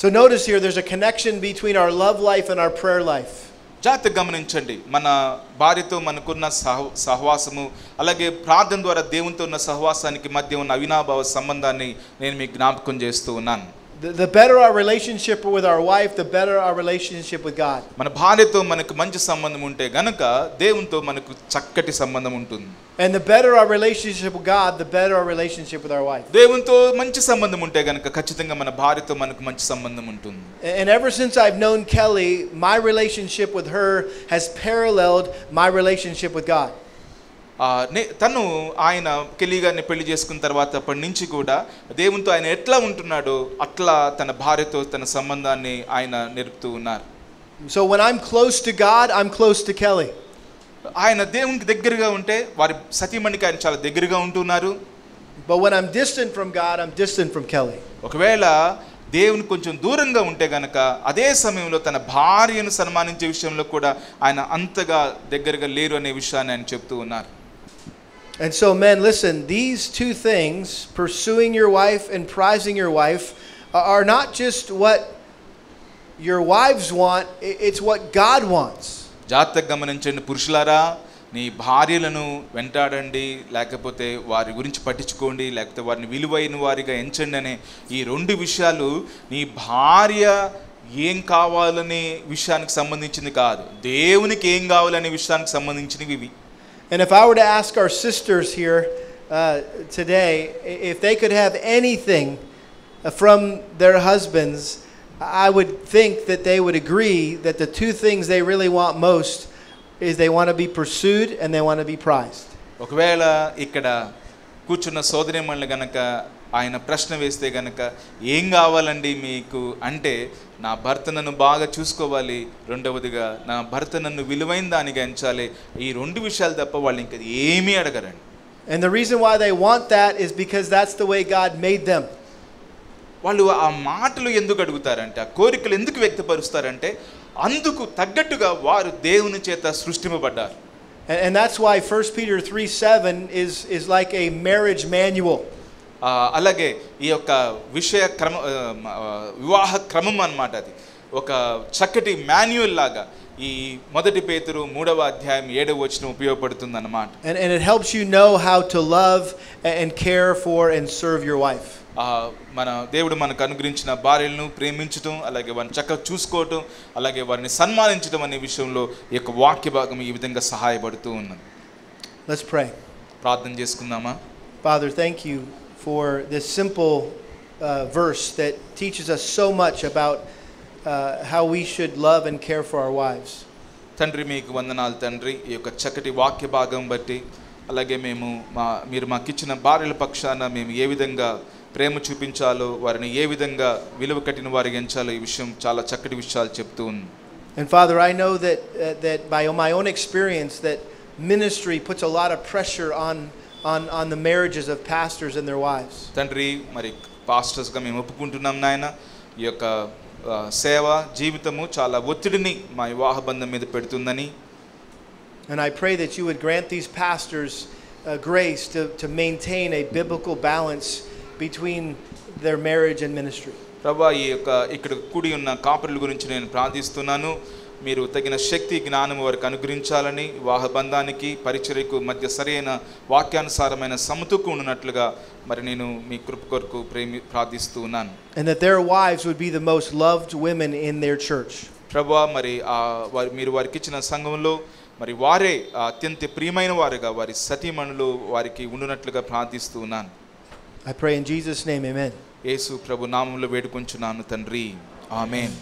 So notice here there's a connection between our love life and our prayer life. జాగ్రత్తగా గమనించండి, మన భార్యతో మనకున్న సహవాసము అలాగే ప్రార్థన ద్వారా దేవునితో ఉన్న సహవాసానికి మధ్య ఉన్న అవినాభావ సంబంధాన్ని నేను మీకు జ్ఞాపకం చేస్తూ ఉన్నాను. The better our relationship with our wife, the better our relationship with God. మన భార్యతో మనకు మంచి సంబంధం ఉంటే గనుక దేవునితో మనకు చక్కటి సంబంధం ఉంటుంది. And the better our relationship with God, the better our relationship with our wife. దేవునితో మంచి సంబంధం ఉంటే గనుక ఖచ్చితంగా మన భార్యతో మనకు మంచి సంబంధం ఉంటుంది. And ever since I've known Kelly, my relationship with her has paralleled my relationship with God. తను ఆయన కెలీ గారిని పెళ్లి చేసుకున్న తర్వాత అప్పటి నుంచి కూడా దేవునితో ఆయన ఎట్లా ఉంటున్నాడో అట్లా తన భార్యతో తన సంబంధాన్ని ఆయన నిలుపుతూ ఉన్నారు. So when I'm close to God, I'm close to Kelly. ఆయన దేవునికి దగ్గరగా ఉంటే వారి సతీమణికి ఆయన చాలా దగ్గరగా ఉంటున్నారు. But when I'm distant from God, I'm distant from Kelly. ఒకవేళ దేవుని కొంచెం దూరంగా ఉంటే గనక అదే సమయంలో తన భార్యను సన్మానించే విషయంలో కూడా ఆయన అంతగా దగ్గరగా లేరు అనే విషయాన్ని ఆయన చెప్తూ ఉన్నారు. And so men, listen, these two things, pursuing your wife and prizing your wife, are not just what your wives want, it's what God wants. జాగ్రత్తగా గమనించండి పురుషులారా, నీ భార్యలను వెంటాడండి, లేకపోతే వారి గురించి పట్టించుకోండి, లేకపోతే వారిని విలువైన వారిగా ఎంచండి అనే ఈ రెండు విషయాలు నీ భార్య ఏం కావాలనే విషయానికి సంబంధించింది కాదు, దేవునికి ఏం కావాలనే విషయానికి సంబంధించినవి ఇవి. And if I were to ask our sisters here today if they could have anything from their husbands, I would think that they would agree that the two things they really want most is they want to be pursued and they want to be prized. ఒకవేళ ఇక్కడ కూర్చున్న సోదరీమణులు గనక ఆయన ప్రశ్న వేస్తే గనక ఏం కావాలండి మీకు అంటే, నా భర్త నన్ను బాగా చూసుకోవాలి, రెండవదిగా నా భర్త నన్ను విలువైన దానిగా ఎంచాలి, ఈ రెండు విషయాలు తప్ప వాళ్ళు ఇంకా ఏమీ అడగరండి. And the reason why they want that is because that's the way God made them. వాళ్ళు ఆ మాటలు ఎందుకు అడుగుతారంటే, ఆ కోరికలు ఎందుకు వ్యక్తపరుస్తారంటే, అందుకు తగ్గట్టుగా వారు దేవుని చేత సృష్టింపబడ్డారు. And that's why 1 Peter 3:7 is like a marriage manual. అలాగే ఈ యొక్క వివాహ క్రమం అన్నమాట, అది ఒక చక్కటి మాన్యువల్ లాగా ఈ 1 పేతురు 3వ అధ్యాయం 7వ వచనం ఉపయోగపడుతుంది అన్నమాట. And it helps you know how to love and care for and serve your wife. మన దేవుడు మనకు అనుగ్రహించిన భార్యలను ప్రేమించటం, అలాగే వారిని చక్కగా చూసుకోవటం, అలాగే వారిని సన్మానించడం అనే విషయంలో ఈ యొక్క వాక్య భాగం ఈ విధంగా సహాయపడుతూ ఉన్నది. Let's pray. ప్రార్థన చేసుకుందామా? Father, thank you for this simple verse that teaches us so much about how we should love and care for our wives. తండ్రి మీకు వందనాలు తండ్రి, ఈ యొక్క చక్కటి వాక్య భాగం బట్టి, అలాగే మీరు మాకు ఇచ్చిన భార్యల పక్షాన మేము ఏ విధంగా ప్రేమ చూపించాలో, వారిని ఏ విధంగా విలువ కట్టిన వారికి ఎంచాలో, ఈ విషయం చాలా చక్కటి విషయాలు చెప్తూ ఉంది. And Father, I know that by my own experience that ministry puts a lot of pressure on the marriages of pastors and their wives. తండ్రి మరి పాస్టర్స్గా మేము ఒప్పుకుంటున్నాం నాయన, ఈ యొక్క సేవ జీవితము చాలా ఒత్తిడిని మా వివాహ బంధం మీద పెడుతుందని. And I pray that you would grant these pastors grace to maintain a biblical balance between their marriage and ministry. ప్రభువా, ఈ యొక్క ఇక్కడ కూడి ఉన్న కాపరుల గురించి నేను ప్రార్థిస్తున్నాను. మీరు తగిన శక్తి జ్ఞానం వారికి అనుగ్రహించాలని, వివాహ బంధానికి పరిచర్యకు మధ్య సరైన వాక్యానుసారమైన సమతూకం ఉన్నట్లుగా మరి నేను మీ కృప కొరకు ప్రార్థిస్తూ ఉన్నాను. And that their wives would be the most loved women in their church. ప్రభువా, మరి మీరు వారికి ఇచ్చిన సంఘంలో మరి వారే అత్యంత ప్రియమైన వారుగా వారి సతీమణులు వారికి ఉండునట్లుగా ప్రార్థిస్తూ ఉన్నాను. I pray in Jesus' name, amen. యేసు ప్రభు నామములో వేడుకొంచున్నాను తండ్రి, ఆమేన్.